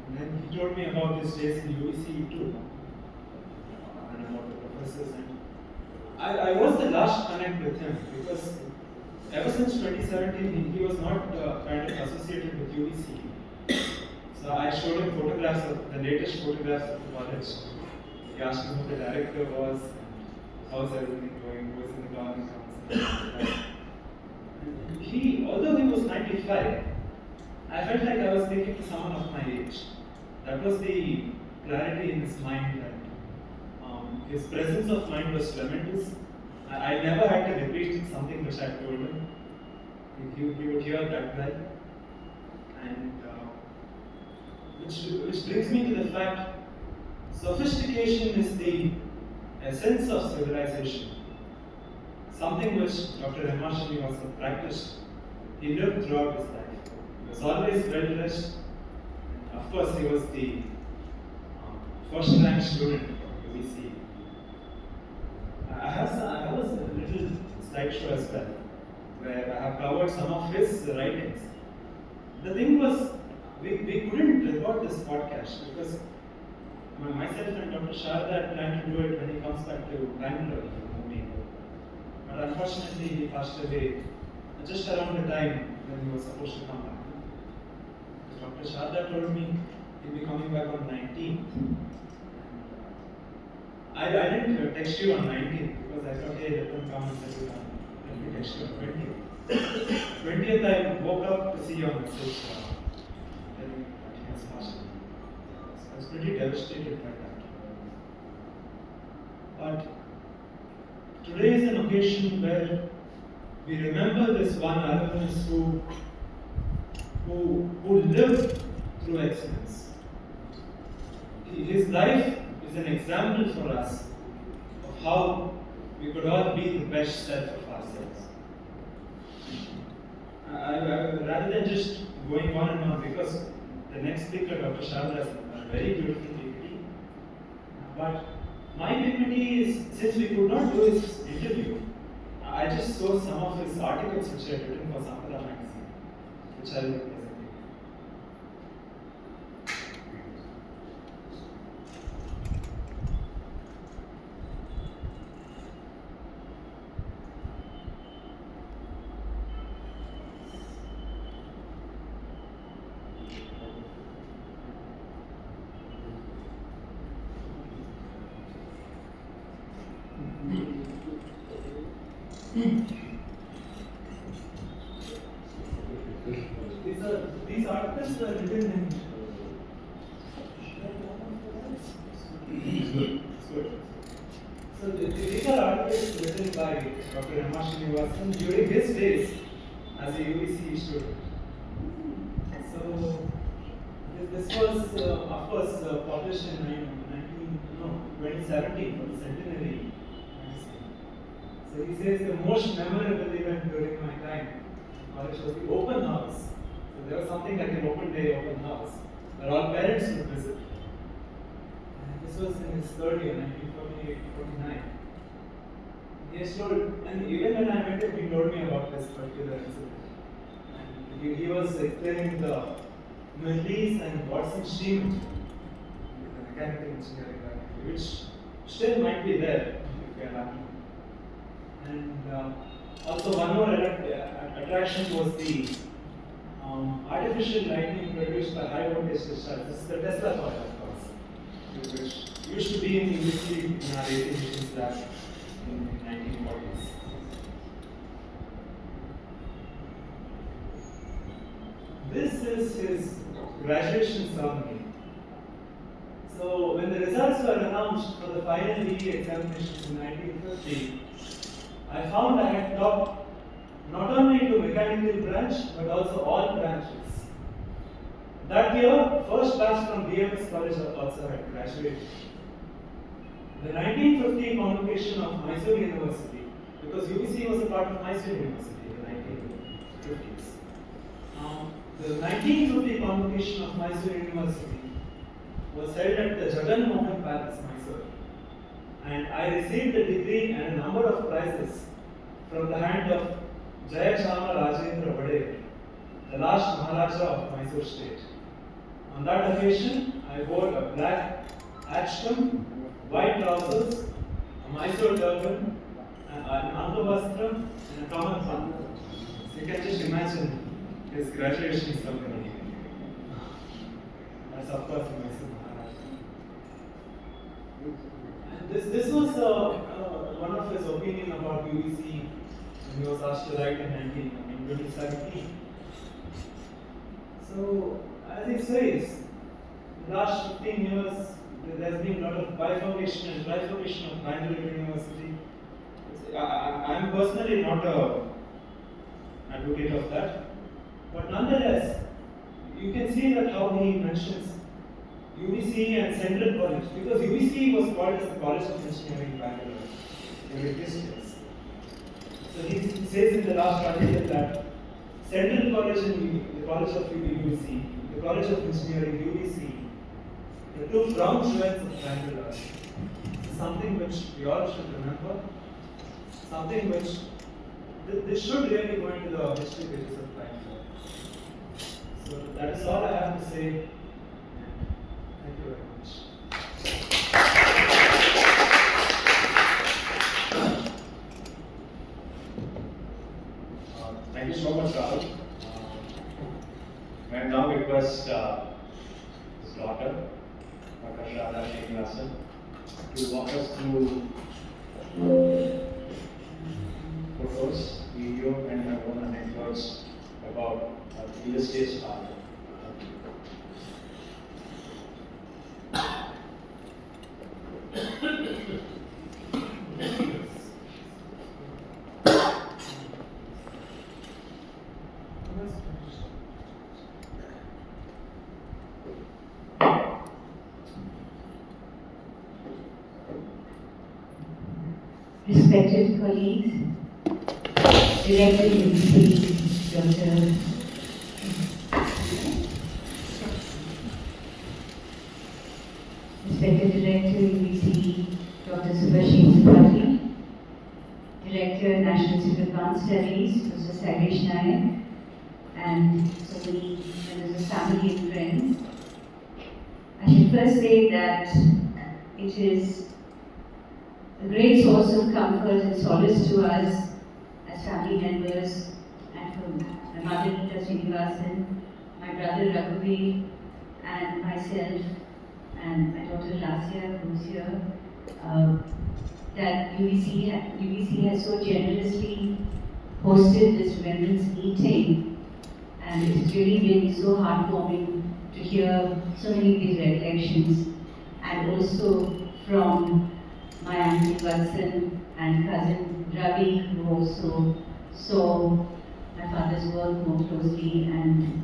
And then he told me about his days in UVCE too, and about the professors. And I was the last connect with him because ever since 2017 he was not kind of associated with UVCE. So I showed him photographs of the latest photographs of the college. He asked me who the director was, how's everything going, who was in the governing council. And although he was 95, I felt like I was speaking to someone of my age. That was the clarity in his mind, and his presence of mind was tremendous. I never had to repeat something which I told him. He would hear that well. And which brings me to the fact, sophistication is the essence of civilization. Something which Dr. Padma Shri also practiced. He lived throughout his life. He was always well dressed. Of course, he was the first rank student of UVCE. I have a little slideshow as well, where I have covered some of his writings. The thing was, we couldn't record this podcast because myself and Dr. Sharda had planned to do it when he comes back to Bangalore from Homi. But unfortunately, he passed away just around the time when he was supposed to come back. Dr. Sharda told me he'll be coming back on 19th. I didn't text you on 19th because I thought, hey, let them come and settle down. Let me text you on 20th. 20th, I woke up to see your message telling me that he has passed away. I was pretty devastated by that. But today is an occasion where we remember this one alumnus who lived through excellence. His life is an example for us of how we could all be the best self of ourselves. Rather than just going on and on, because the next speaker, Dr. Sharda, has a very beautiful PPT. But my PPT is, since we could not do his interview, I just saw some of his articles which I had written for Apsara magazine, which I will be presenting. These articles were written in. So these are articles written by Dr. Srinivasan during his days as a UVCE student. So this was, of course, published in 2017 for the centenary magazine. So he says the most memorable event during my time in college was the open house. So there was something like an open day, open house, where all parents would visit. And this was in his third year, 1948-49. He has told, and even when I met him, he told me about this particular incident. And he was explaining the Middle East and Watson stream, the mechanical engineering faculty, which still might be there if we are lucky. And also one more attraction was the artificial lightning produced by high voltage discharge. This is the Tesla coil, of course, which used to be in UVCE in our AC machines lab in the 1940s. This is his graduation ceremony. So when the results were announced for the final DE examinations in 1950, I found I had taught not only to mechanical branch but also all branches. That year, first batch from BMS College of Apsara had graduated. The 1950 convocation of Mysore University, because UVCE was a part of Mysore University in the 1950s. The 1950 convocation of Mysore University was held at the Jagan Mohan Palace, Mysore. And I received a degree and a number of prizes from the hand of Jayachama Rajendra Vadey, the last Maharaja of Mysore state. On that occasion, I wore a black ashram, white trousers, a Mysore turban, an Angavastram, and a common pant. So you can just imagine his graduation ceremony. That's of course Mysore Maharaja. And this was one of his opinion about UVCE when he was asked to write in 2017. So, as he says, the last 15 years, there has been a lot of bifurcation and trifurcation of Bangalore University. I am personally not an advocate of that, but nonetheless, you can see that how he mentions UVCE and Central College, because UVCE was called as the College of Engineering Bangalore in existence. So he says in the last article that Central College and the College of UVCE, the College of Engineering UVCE, the two crown jewels of Bangalore. Something which we all should remember, something which this should really go into the history pages of Bangalore. So that is all I have to say. Thank you very much. Thank you so much, Rahul. I now request his daughter, Dr. Srinivasan, to walk us through photos, video, and her own anecdotes about her illustrious father. Respected colleagues, Director UVCE, Dr. Respected Director UVCE, Dr. Subhashi, Director National Civil Plant Studies, Mr. Sailesh Nayak, and so many members of family and friends. I should first say that it is a great source of comfort and solace to us as family members, and for my mother Nita Srinivasan, my brother Raghuveer, and myself, and my daughter Lasya, who's here, that UVCE has so generously hosted this remembrance meeting, and it has really been so heartwarming to hear so many of these recollections, and also from my auntie Vatsan and cousin Ravi, who also saw my father's work more closely, and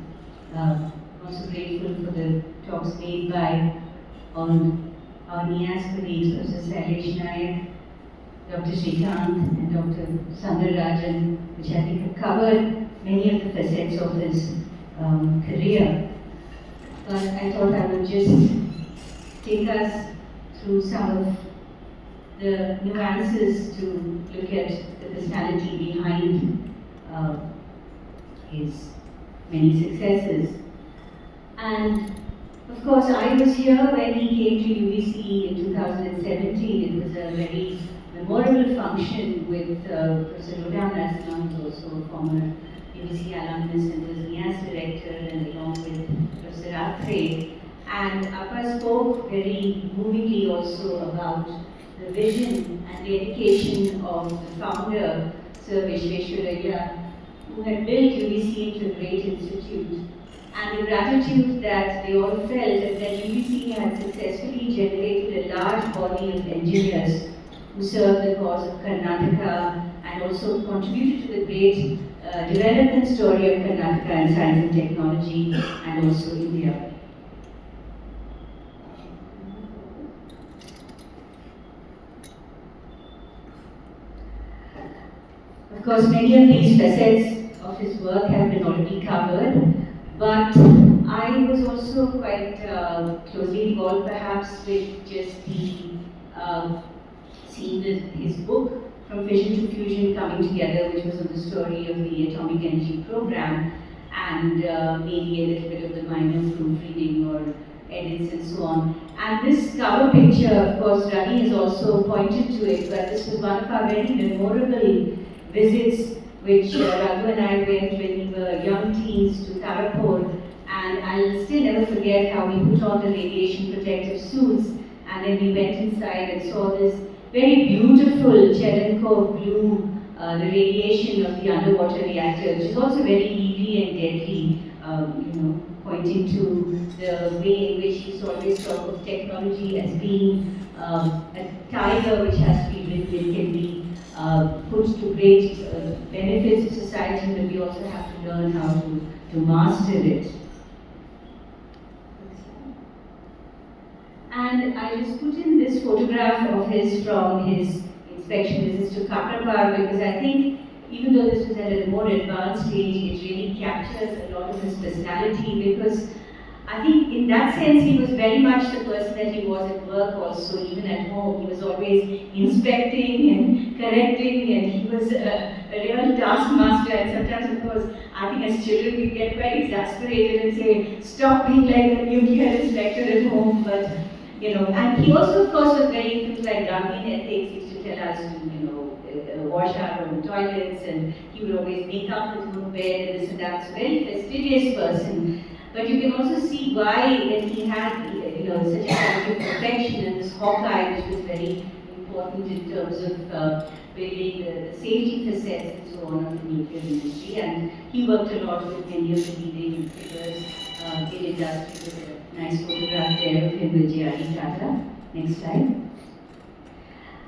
also grateful for the talks made by our NIAS colleagues, Professor Sailesh Nayak, Dr. Srikanth, and Dr. Sundararajan, which I think have covered many of the facets of his career. But I thought I would just take us through some of the nuances to look at the personality behind his many successes. And of course, I was here when he came to UVCE in 2017. It was a very memorable function with Professor Lodam Rasna, who was also a former UVCE alumnus and was NIAS director, and along with Professor Atre. And Appa spoke very movingly also about the vision and dedication of the founder, Sir Vishveshwaraya, who had built UVCE into a great institute, and the gratitude that they all felt that UVCE had successfully generated a large body of engineers who served the cause of Karnataka and also contributed to the great development story of Karnataka in science and technology and also India. Of course, many of these facets of his work have been already covered, but I was also quite closely involved perhaps with just the seeing his book, From Fission to Fusion, coming together, which was on the story of the atomic energy program, and maybe a little bit of the minor proofreading or edits and so on. And this cover picture, of course, Ravi has also pointed to it, but this was one of our very memorable visits which Raghu and I went when we were young teens to Tarapur, and I'll still never forget how we put on the radiation protective suits, and then we went inside and saw this very beautiful Cherenkov blue, the radiation of the underwater reactor, which is also very eerie and deadly, pointing to the way in which he's always talk of technology as being a tiger which has to be ridden. It can be put to great benefits to society, but we also have to learn how to master it. And I just put in this photograph of his from his inspection visits to Kaprapar because I think even though this was at a more advanced stage, it really captures a lot of his personality because I think in that sense he was very much the person that he was at work also, even at home. He was always inspecting and correcting, and he was a real taskmaster. And sometimes, of course, I think as children we get quite exasperated and say, stop being like the nuclear inspector at home. But and he also, of course, was very into like Gandhian ethics. He used to tell us to, wash our own toilets, and he would always make up his own bed and this and that. So very fastidious person. But you can also see why that he had, such a kind of perfection and this Hawkeye, which was very important in terms of building the safety facets and so on of the nuclear industry. And he worked a lot with many of the leading figures in industry. With a nice photograph there of him with J.R.D. Tata. Next slide.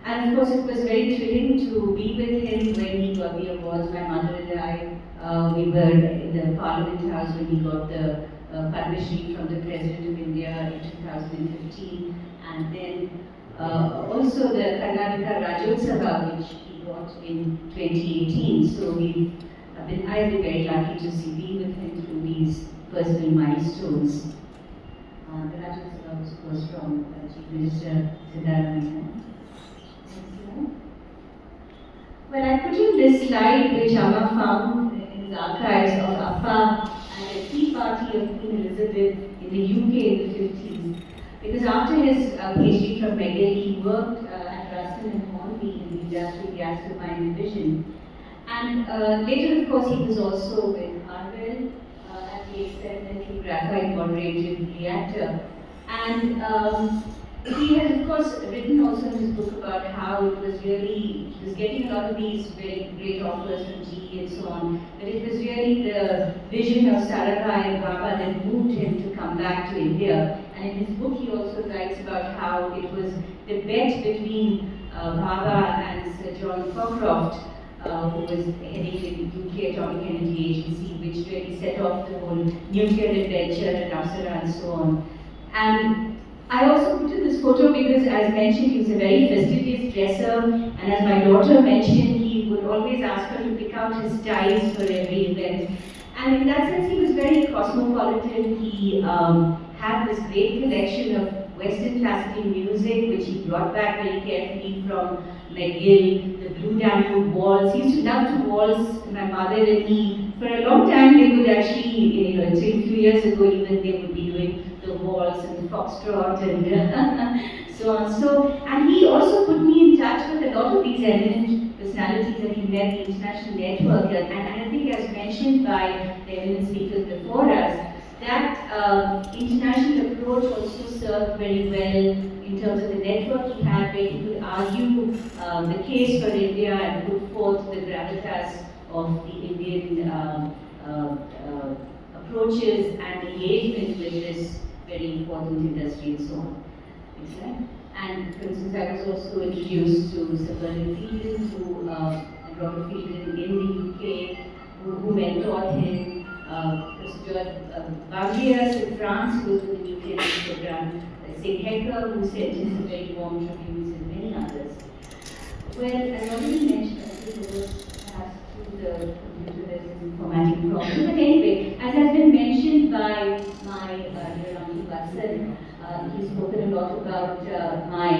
And of course, it was very thrilling to be with him when he got the awards. My mother and I, we were in the Parliament House when he got the Padma Shri from the President of India in 2015, and then also the Karnataka Rajyotsava, which he got in 2018. So I've been very lucky to be with him through these personal milestones. The Rajyotsava was, of course, from Chief Minister Siddharamaiah. Well, I put in this slide which Amma found in his archives of Appa and a tea party of Queen Elizabeth in the UK in the 50s. Because after his PhD from McGill, he worked at Ruskin and Hornby in the Industrial Gas Turbine Division. And later, of course, he was also with Harwell at the experimental graphite moderated reactor. And he has, of course, written also in his book about how it was really, he was getting a lot of these very great offers from GE and so on, but it was really the vision of Sarabhai and Bhabha that moved him to come back to India. And in his book, he also writes about how it was the bet between Bhabha and Sir John Cockcroft, who was heading the UK Atomic Energy Agency, which really set off the whole nuclear adventure at Apsara and so on. And I also put in this photo because, as mentioned, he was a very fastidious dresser, and as my daughter mentioned, he would always ask her to pick out his ties for every event. And in that sense, he was very cosmopolitan. He had this great collection of Western classical music, which he brought back very carefully from McGill, the Blue Danube waltz. He used to love to waltz, my mother and me. For a long time, they would actually, a few years ago even, they would be doing the waltz and the foxtrot and so on. So, and he also put me in touch with a lot of these eminent personalities that he met, the international network. And I think, as mentioned by the eminent speakers before us, that international approach also served very well in terms of the network he had, where he could argue the case for India and put forth the gravitas of the Indian approaches and engagement with this very important industry and so on. Next slide. And for instance, I was also introduced to Sir Bernard Frieden, and Robert Frieden in the UK, who mentored him. Professor Barriers in France, who was with the nuclear program. St. Hecker, who sent his very warm tributes, and many others. Well, I already mentioned, I think it was perhaps through the computer there's an informatic problem. But anyway, as has been mentioned by my dear Homi Bhabha, he's spoken a lot about my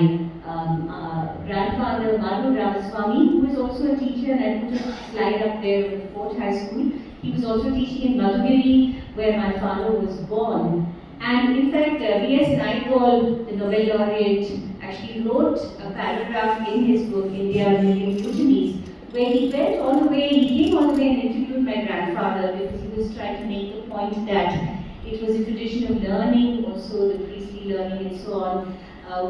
grandfather, Madhu Ramaswamy, who was also a teacher, and I put a slide up there with Fort High School. He was also teaching in Madhugiri, where my father was born. And in fact, V.S. Naipaul, the Nobel laureate, actually wrote a paragraph in his book, India Million Mutinies, where he went all the way, he came all the way and interviewed my grandfather because he was trying to make the point that it was a tradition of learning, also the priestly learning and so on,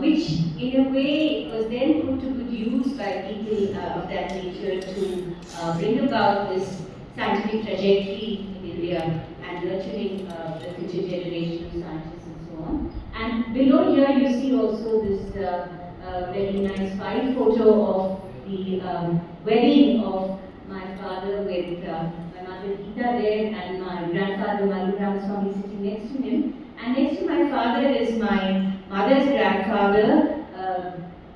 which in a way was then put to good use by people of that nature to bring about this scientific trajectory in India and nurturing the future generation of scientists and so on. And below here you see also this very nice fine photo of the wedding of my father with my mother Gita there and my grandfather Madhu Ramaswamy sitting next to him. And next to my father is my mother's grandfather,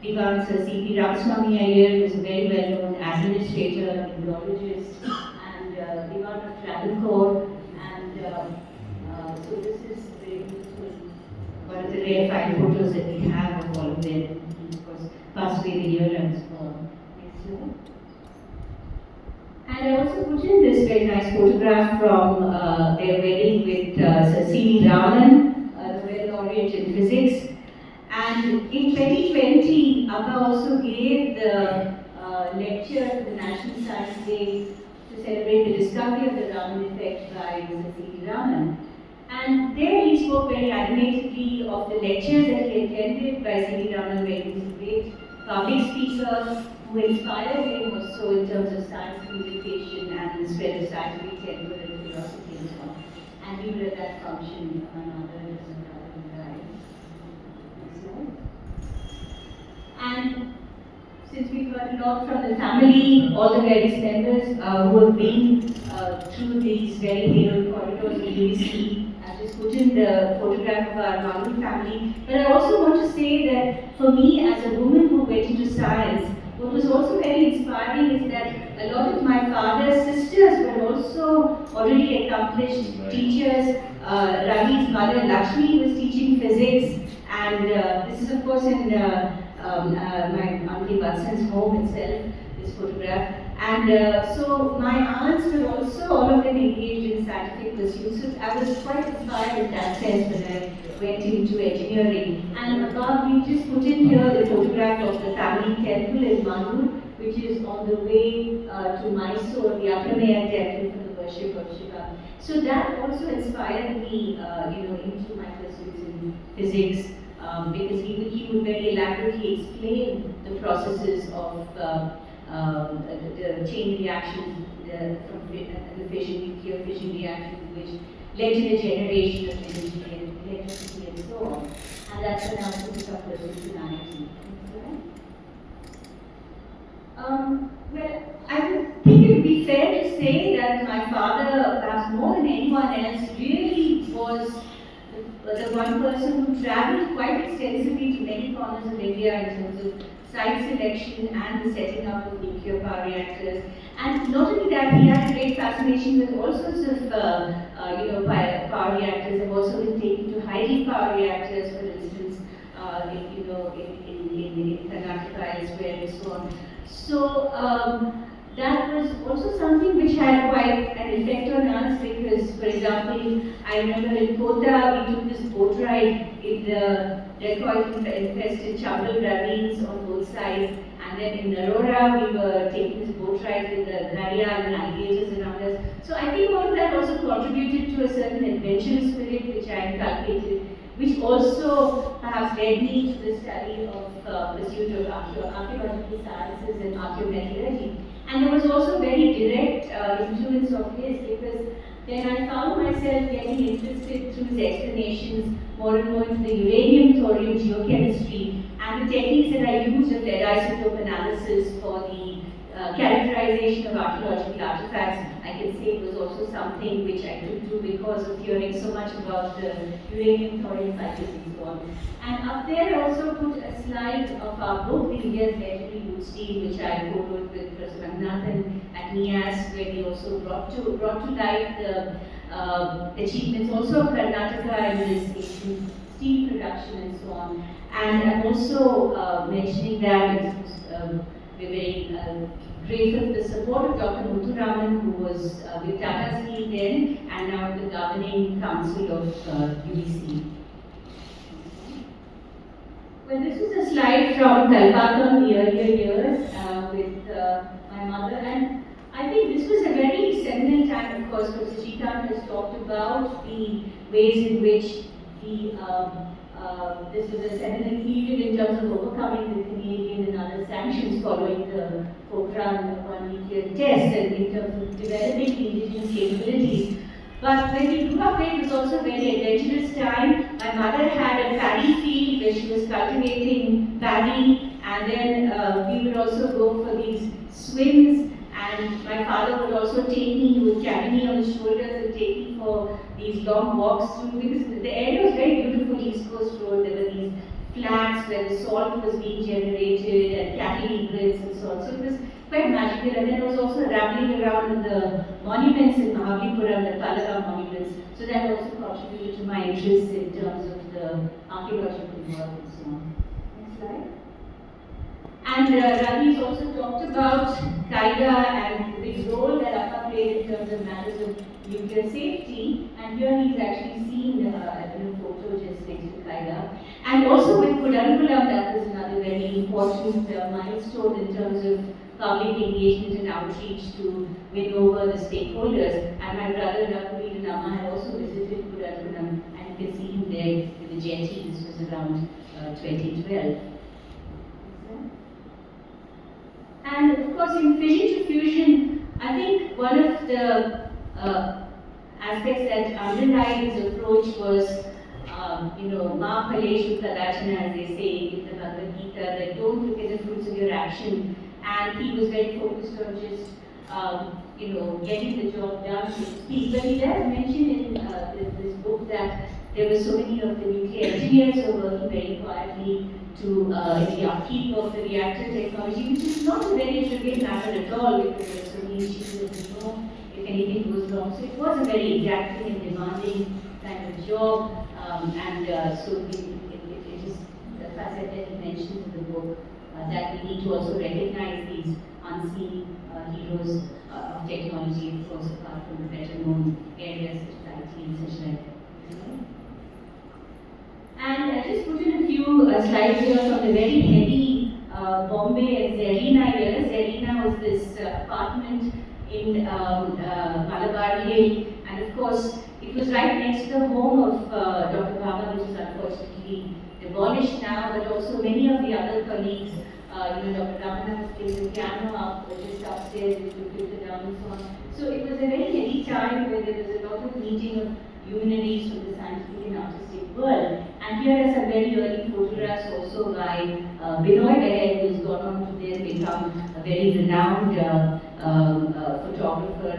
Divan Sir C.P. Ramaswamy Iyer, who is a very well-known administrator, neurologist, and Divan of Travel Corps. And so this is very beautiful. One of the rare fine photos that we have of all of them. He, of course, passed away the year I was born. Next year. And I also put in this very nice photograph from their wedding with Sir C.V. Raman, the Nobel laureate in physics. And in 2020, Appa also gave the lecture at the National Science Day to celebrate the discovery of the Raman effect by Sir C.V. Raman. And there he spoke very animatedly of the lectures that he attended by C.V. Raman, where he was a great public speaker who inspired him also in terms of science communication and the spread of scientific temper and philosophy and so on. And we were at that function, my mother and my brother and I. And since we've heard a lot from the family, all the various members who have been through these very hallowed corridors of UVCE, I've just put in the photograph of our Bhavani family. But I also want to say that for me, as a woman who went into science, what was also very inspiring is that a lot of my father's sisters were also already accomplished teachers. Ravi's mother, Lakshmi, was teaching physics, and this is of course in my Auntie Vatsan's home itself, this photograph. And so my aunts were also, all of them engaged in scientific pursuits. So I was quite inspired in that sense when I went into engineering. And above, we just put in here the photograph of the family temple in Manur, which is on the way to Mysore, the Aprameya temple for the worship of Shiva. So that also inspired me, into my pursuits in physics, because he would very elaborately explain the processes of the chain reactions from the fission, nuclear fission reactions, which led to the generation of energy and electricity and so on. And that's when I also took up pursuits in IIT. Well, I would think it would be fair to say that my father, perhaps more than anyone else, really was the one person who travelled quite extensively to many corners of India in terms of site selection and the setting up of nuclear power reactors. And not only that, he had a great fascination with all sorts of power reactors. I've also been taken to hydrogen power reactors, for instance, in Karnataka elsewhere and so on. So that was also something which had quite an effect on us because, for example, I remember in Kota we took this boat ride in the dacoit-infested Chambal ravines on both sides, and then in Narora we were taking this boat ride with the gharial and alligators around us. So I think all of that also contributed to a certain adventurous spirit which I inculcated, which also perhaps led me to the study of pursuit of archaeological sciences and archaeometallurgy. And there was also very direct influence of his because then I found myself getting interested through his explanations more and more into the uranium thorium geochemistry and the techniques that I used of lead isotope analysis for the characterization of archaeological artifacts, I can say it was also something which I took to because of hearing so much about the uranium thorium cycles and so on. And up there I also put a slide of our book, the India's Legendary Wood Steel, which I co-wrote with Professor Ranganathan at NIAS, where we also brought to life the achievements also of Karnataka in this in steel production and so on. And I'm also mentioning that we're very grateful for the support of Dr. Muthuraman, who was with Tata Steel then and now the governing council of UVCE. Well, this was a slide from Kalpakam the earlier years with my mother, and I think this was a very seminal time, of course, because Srikanth has talked about the ways in which this was a seminal period in terms of overcoming the Canadian and other sanctions following the Pokhran one-nuclear test and in terms of developing the indigenous capabilities. But when we grew up, it was also a very adventurous time. My mother had a paddy field where she was cultivating paddy, and then we would also go for these swims. And my father would also take me, he would carry me on his shoulders and take me for these long walks through, because the area was very beautiful, East Coast Road. There were these flats where the salt was being generated and cattle egrets and so on. So it was quite magical. And then I was also rambling around in the monuments in Mahabalipuram, the Pallava monuments. So that also contributed to my interest in terms of the archaeological work and so on. Next slide. And Ravi's also talked about Qaeda and the big role that Appa played in terms of matters of nuclear safety. And here he's actually seen a photo just next to Qaeda. And also with Kudankulam, that was another very important milestone in terms of public engagement and outreach to win over the stakeholders. And my brother Raghuveer and Amma had also visited Kudankulam, and you can see him there with the jetty. This was around 2012. And of course, in fission to fusion, I think one of the aspects that underlied his approach was, Ma Paleshu Kadachana, as they say in the Bhagavad Gita, that don't look at the fruits of your action. And he was very focused on just, getting the job done, so to speak. But he does mention in this book that there were so many of the nuclear engineers who were working very quietly to the upkeep of the reactor technology, which is not a very trivial matter at all, because there are so many issues that we know if anything goes wrong. So it was a very exacting and demanding kind of job, so it is, as I mentioned in the book, that we need to also recognize these unseen heroes of technology, of course, apart from the better known areas such as IT and such like. And I just put in a few slides here from the very heavy Bombay and Zarina years. Zarina was this apartment in Malabar Hill, and of course it was right next to the home of Dr. Bhabha, which is unfortunately demolished now, but also many of the other colleagues, Dr. Ramana was playing the piano up just upstairs, which would filter down and so on. So it was a very heady time where there was a lot of meeting of luminaries from the scientific and artistic world. And here are some very early photographs also by Binoy Behe, who has gone on to then become a very renowned photographer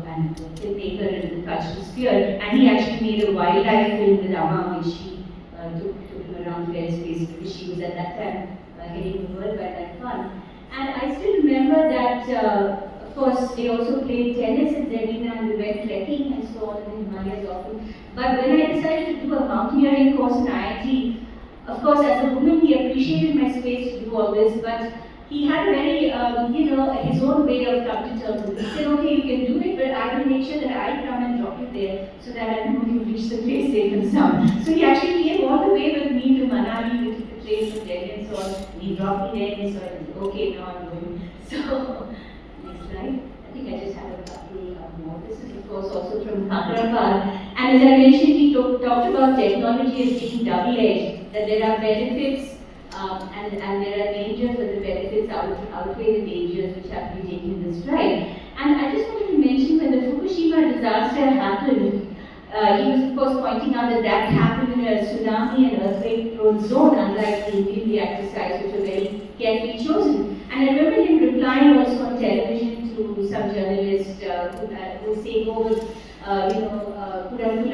and filmmaker in the cultural sphere. And he actually made a wildlife film with Amma, which she took him around various places because she was at that time heading the World Wildlife Fund. And I still remember that, of course, they also played tennis at Zarina and we went trekking and so on in the Himalayas often. But when I decided to do a mountaineering course in IIT, of course, as a woman, he appreciated my space to do all this, but he had a very, his own way of coming to terms with it. He said, okay, you can do it, but I will make sure that I come and drop you there so that I know you reach the place safe and sound. So he actually came all the way with me to Manali, we took the train from Delhi and so on, and he dropped me there and so I said, okay, now I'm going. So, next slide. I think I just have a couple more. This is, of course, also from Hyderabad. And as I mentioned, he talked about technology as being double-edged, that there are benefits and there are dangers, but the benefits outweigh the dangers which have to be taken in this stride. And I just wanted to mention when the Fukushima disaster happened, he was of course pointing out that happened in a tsunami and earthquake-prone zone, unlike the Indian reactor sites, which were very carefully chosen. And I remember him replying also on television to some journalist who was saying, Kuram is a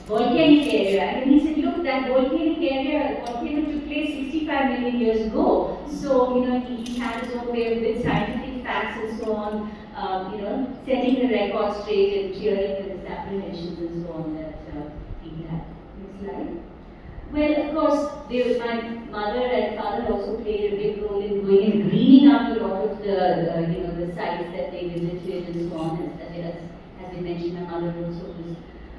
volcanic area. And he said, look, that volcano took place 65 million years ago. So, he had his own way with scientific facts and so on, setting the record straight and clearing the misapprehensions and so on that he had. Next slide. Well, of course, my mother and father also played a big role in going and greening up a lot of the sites that they visited and so on. As I mentioned, my mother also was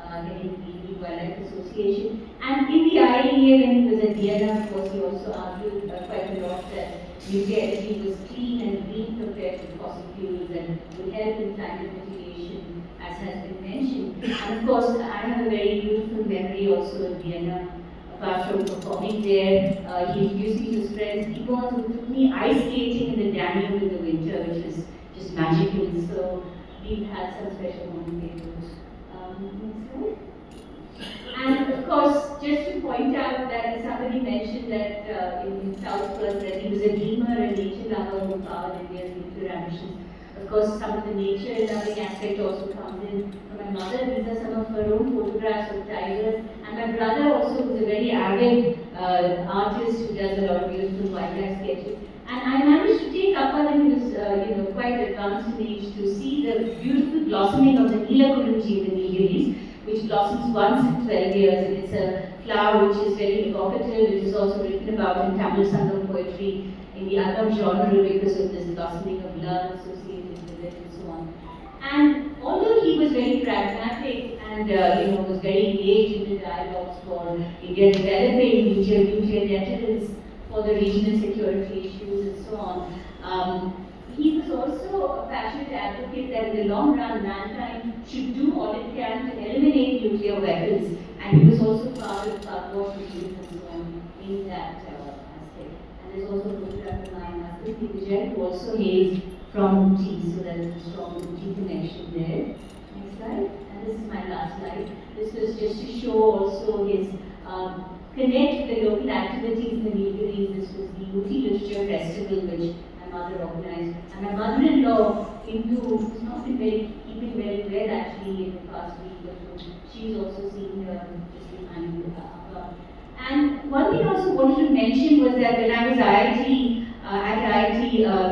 heading the UVCE Graduates Association. And in the IAEA, when he was at Vienna, of course, he also argued quite a lot that nuclear energy was clean and green compared to fossil fuels and would help in climate mitigation, as has been mentioned. And of course, I have a very beautiful memory also of Vienna. Apart from performing there, he introduced me to his friends. He also took me ice skating in the Danube in the winter, which was just magical. So we've had some special moments there. Next slide. And of course, just to point out that somebody mentioned that in South first that he was a dreamer and nature lover who powered India's nuclear ambitions. Of course, some of the nature loving aspect also comes in. For my mother, these are some of her own photographs of tigers. And my brother also was a very avid artist who does a lot of beautiful wildlife sketches. And I managed to take Appa when he was quite advanced in age to see the beautiful blossoming of the Neelakurunji in the Nilgiris, which blossoms once in 12 years. And it's a flower which is very evocative, which is also written about in Tamil Sangam poetry in the Agam genre because of this blossoming of love associated with it and so on. And although he was very pragmatic and was very engaged in the dialogues for India developing nuclear deterrence for the regional security issues and so on, he was also a passionate advocate that in the long run, mankind should do all it can to eliminate nuclear weapons. And he was also part of Padma Shri and so on in that aspect. And there's also a photograph of my husband, Vijay, who also hails from Ooty, so there's a strong Ooty connection there. Next slide. And this is my last slide. This was just to show also his connect with the local activities in the Nilgiris. This was the Ooty Literature Festival, which my mother organized. And my mother-in-law, Hindu, who's not been keeping very well actually in the past week or so, she's also seen just behind Appa. And one thing I also wanted to mention was that when I was at IIT,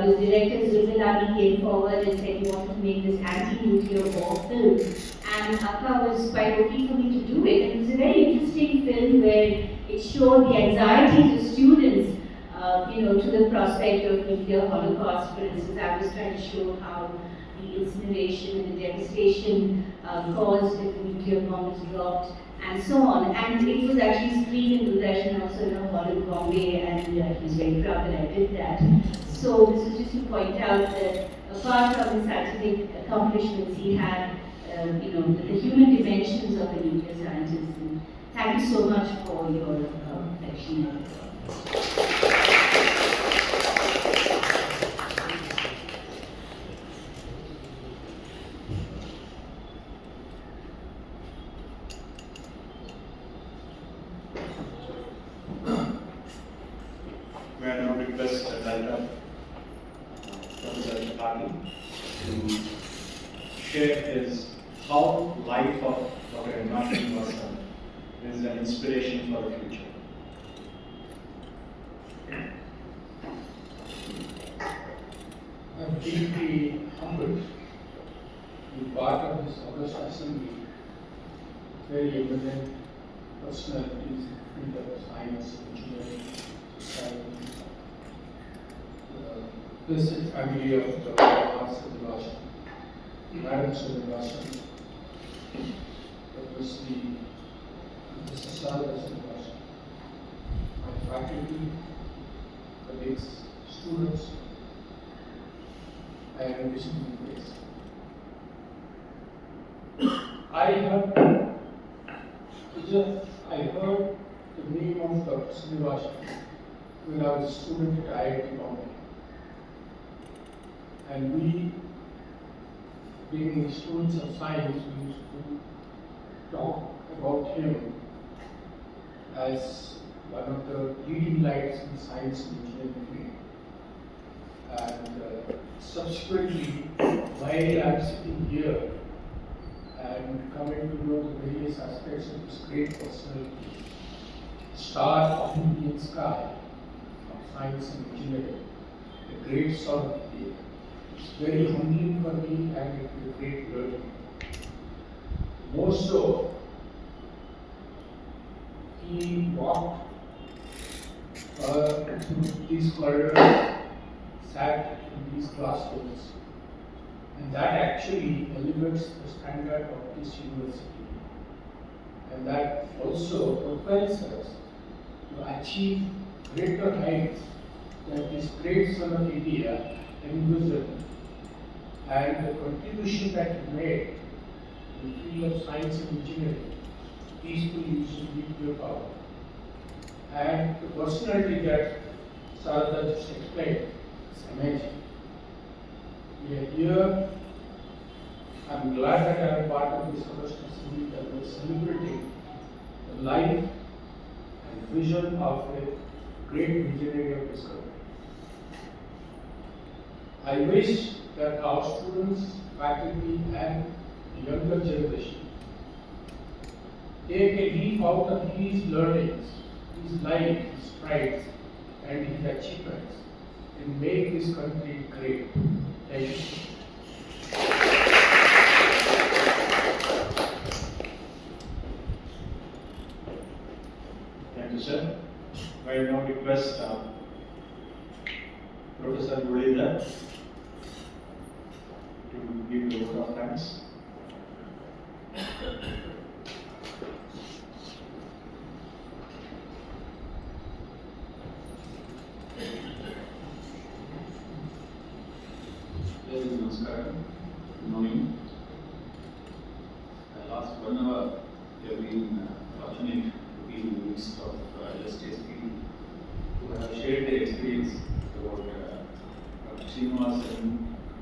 this director Zulfilali came forward and said he wanted to make this anti-nuclear war film. And Appa was quite okay for me to do it. And it was a very interesting film where it showed the anxieties of students to the prospect of nuclear holocaust. For instance, I was trying to show how the incineration and the devastation caused if the nuclear bomb was dropped, and so on. And it was actually screened in Doordarshan also in a hall in Bombay, and he was very proud that I did that. So this is just to point out that apart from the scientific accomplishments he had, the human dimensions of a nuclear scientist. And thank you so much for your affection. We are now request Dr. Professor Padma to share his how life of Dr. Padma Vibhushan is an inspiration for the future. I'm deeply humbled to be part of this August assembly. Very eminent personalities in the science, engineering, society. The blessed family of Dr. Srinivasan, Madam Srinivasan, obviously Mrs. Srinivasan, my faculty, colleagues, students, I am wishing you grace. I heard the name of Dr. Srinivasan when I was a student at IIT Bombay. And we, being students of science, we used to talk about him as one of the leading lights in science and engineering. And subsequently, while I am sitting here and coming to know the various aspects of this great personality, star of Indian sky, of science and engineering, the great son of India. It's very humbling for me and it is a great learning. More so, he walked through these corridors, sat in these classrooms, and that actually elevates the standard of this university. And that also propels us to achieve greater heights that this great son of India envisioned, and the contribution that he made in the field of science and engineering, peaceful use of nuclear power, and the personality that Sarada just explained is amazing. We are here. I'm glad that I am part of this August Assembly that we are celebrating the life and vision of a great visionary of this country. I wish that our students, faculty, and the younger generation take a leaf out of his learnings, his life, his strides, and his achievements, and make this country great. Thank you. Thank you, sir. I now request Professor Muralidhar to give the vote of thanks. Namaskaram. Good morning. Last 1 hour, we have been fortunate to be in the midst of illustrious people who have shared their experience about Dr. Srinivasan,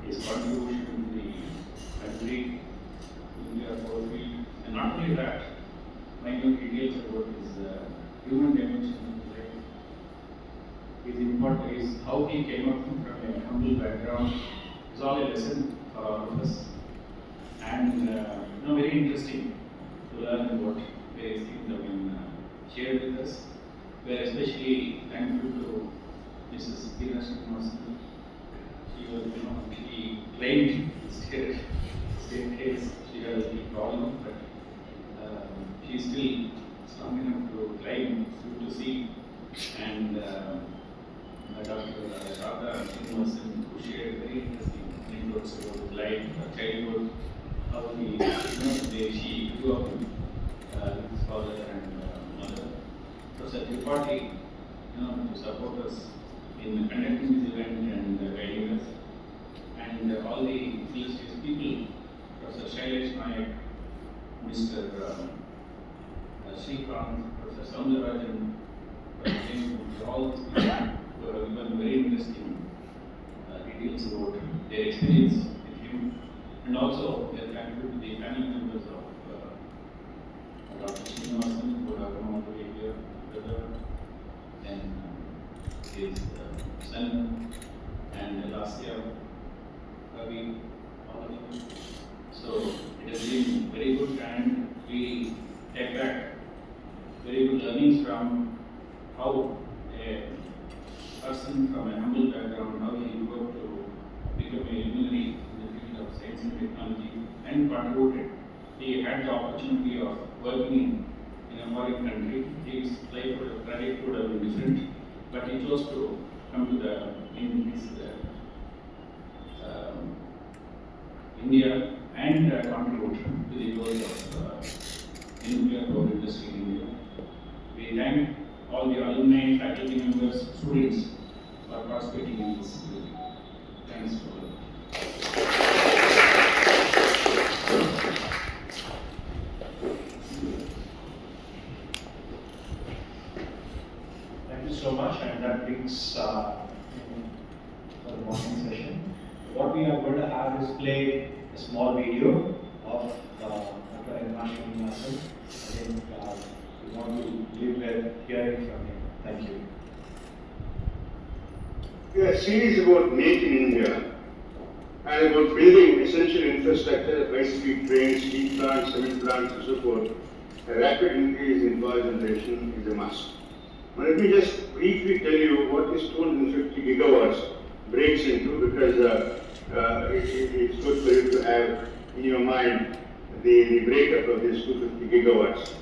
his contribution to the country, India, power field, and not only that, minor details about his human dimension of life. His important is how he came up from a humble background. It's all a lesson for all of us, and very interesting to learn about various things that have been shared with us. We are especially thankful to Mrs. Srinivasan. She was, she claimed state case. She had a problem, but she is still strong enough to climb through to see. And Dr. Radha Srinivasan, who shared very interesting anecdotes about his life, childhood, how she grew up with his father and mother. Professor Tripathi, to support us in conducting this event and guiding us, and all the illustrious people, Professor Shailesh Nayak, Mr. Srikanth, Professor Soundarajan, all these people who have given very interesting details about their experience with him, and also we are thankful to the family members of Dr. Srinivasan, who have come out to here, brother, and his son, and last year, Ravi, all of you. So it has been very good, and we take back very good learnings from how a person from a humble background, how he worked to become a luminary in the field of science and technology and contributed. He had the opportunity of working in a foreign country. His life trajectory would have been different, but he chose to come to India and contribute to the growth of nuclear power industry in India. We thank all the alumni, faculty members, students for participating in this event. Thanks for Thank you so much, and that brings for the morning session. What we are going to have is play a small video of Dr. Padma Shri. I think we want to leave with hearing from him. Thank you. A series about Make in India and about building essential infrastructure, high-speed trains, steel plants, cement plants, and so forth. A rapid increase in power generation is a must. Now, let me just briefly tell you what this 250 gigawatts breaks into, because it's good for you to have in your mind the breakup of this 250 gigawatts.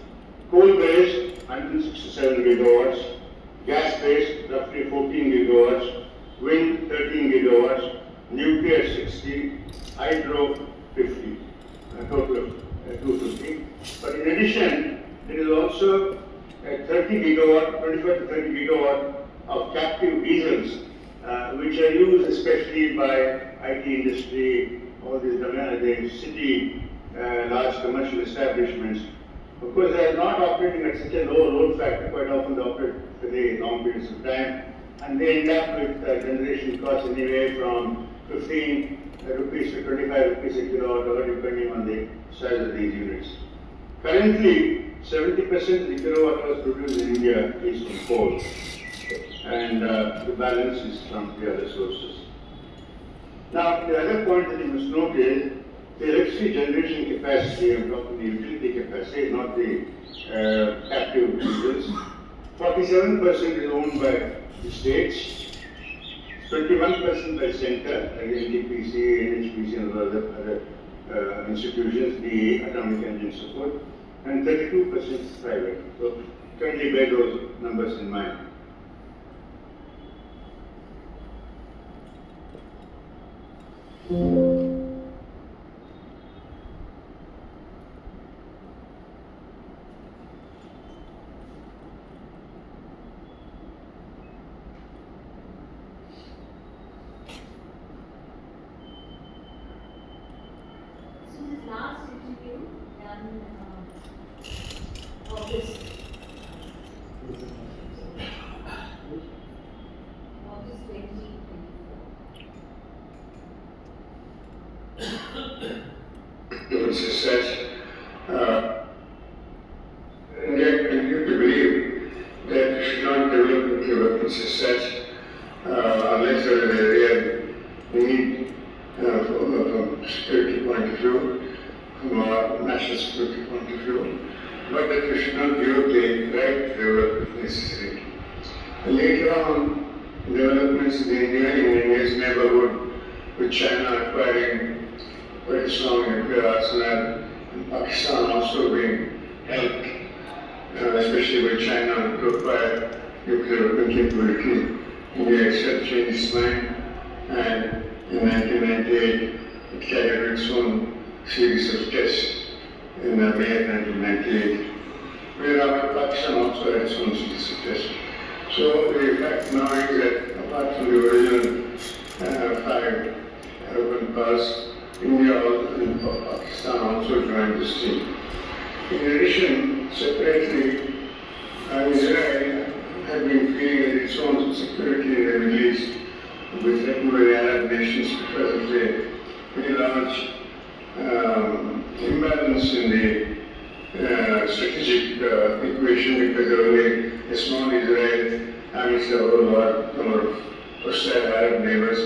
Coal-based, 167 gigawatts. Gas-based, roughly 14 gigawatts. Wind, 13 gigawatts. Nuclear, 60. Hydro, 50. A total of 250. But in addition, there is also a 30 gigawatt, 25 to 30 gigawatt of captive diesels, which are used especially by IT industry, all these the city, large commercial establishments. Of course, they are not operating at such a low load factor. Quite often they operate for the long periods of time, and they end up with generation costs anywhere from 15 rupees to 25 rupees a kilowatt hour, depending on the size of these units. Currently, 70% of the kilowatt hours produced in India is from coal, and the balance is from the other sources. Now, the other point that you must note is the electricity generation capacity. I'm talking the utility capacity, not the captive diesels. 47% is owned by the states, 21% by center, like NTPC, NHPC, and other institutions, the atomic engine support, and 32% is private. So kindly bear those numbers in mind. Last interview done August 2024. As such, India continue to believe that we should not develop nuclear weapons as such unless there is a real need from security point of view, from a national security point of view, but that we should not give up the right to develop if necessary. Later on, developments in India's neighborhood, with China acquiring quite a strong nuclear arsenal, and Pakistan also being helped, especially with China to acquire nuclear weapon capability. India itself changed its mind, and in 1998 it carried its own series of tests in May 1998, whereafter Pakistan also had its own series of tests. So the fact now is that apart from the original 5 weapon powers, India and Pakistan also joined this team. In addition, separately, Israel had been feeling that its own security in the Middle East would be threatened by the Arab nations because of the very large imbalance in the strategic equation, because there was only a small Israel amidst a whole lot number of hostile Arab neighbors.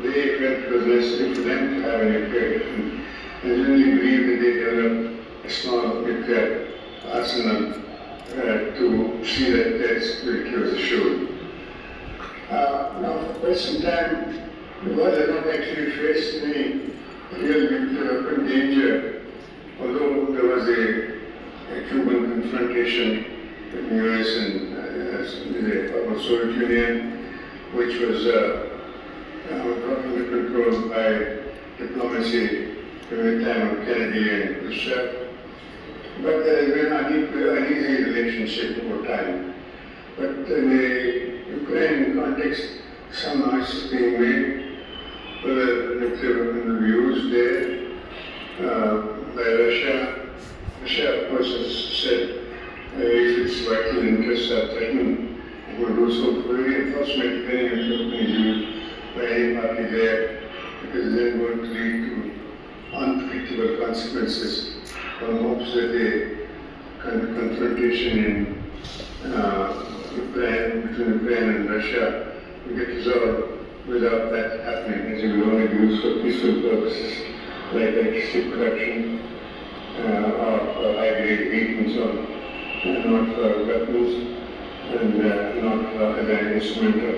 They felt it was necessary for them to have a nuclear weapon, and generally believe that they developed a small nuclear arsenal to see that their security was assured. Now, for quite some time, the world has not actually faced any real nuclear weapon danger, although there was a Cuban confrontation with the US and the former Soviet Union, which was properly controlled by diplomacy during the time of Kennedy and Khrushchev. But there has been an uneasy relationship over time. But in the Ukraine context, some noise is being made whether nuclear weapon will be used there by Russia. Russia, of course, has said if its vital interests are threatened, it will do so for reinforcement if any nuclear weapon is used by any party there, because it's then going to lead to unpredictable consequences. One hopes that confrontation in Ukraine, between Ukraine and Russia, will get resolved without that happening, as it will only be used for peaceful purposes, like electricity production or high-grade heat and so on, and not for weapons and not as an instrument of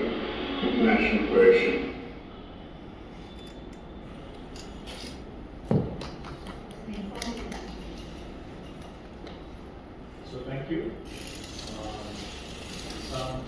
international coercion. So thank you. Some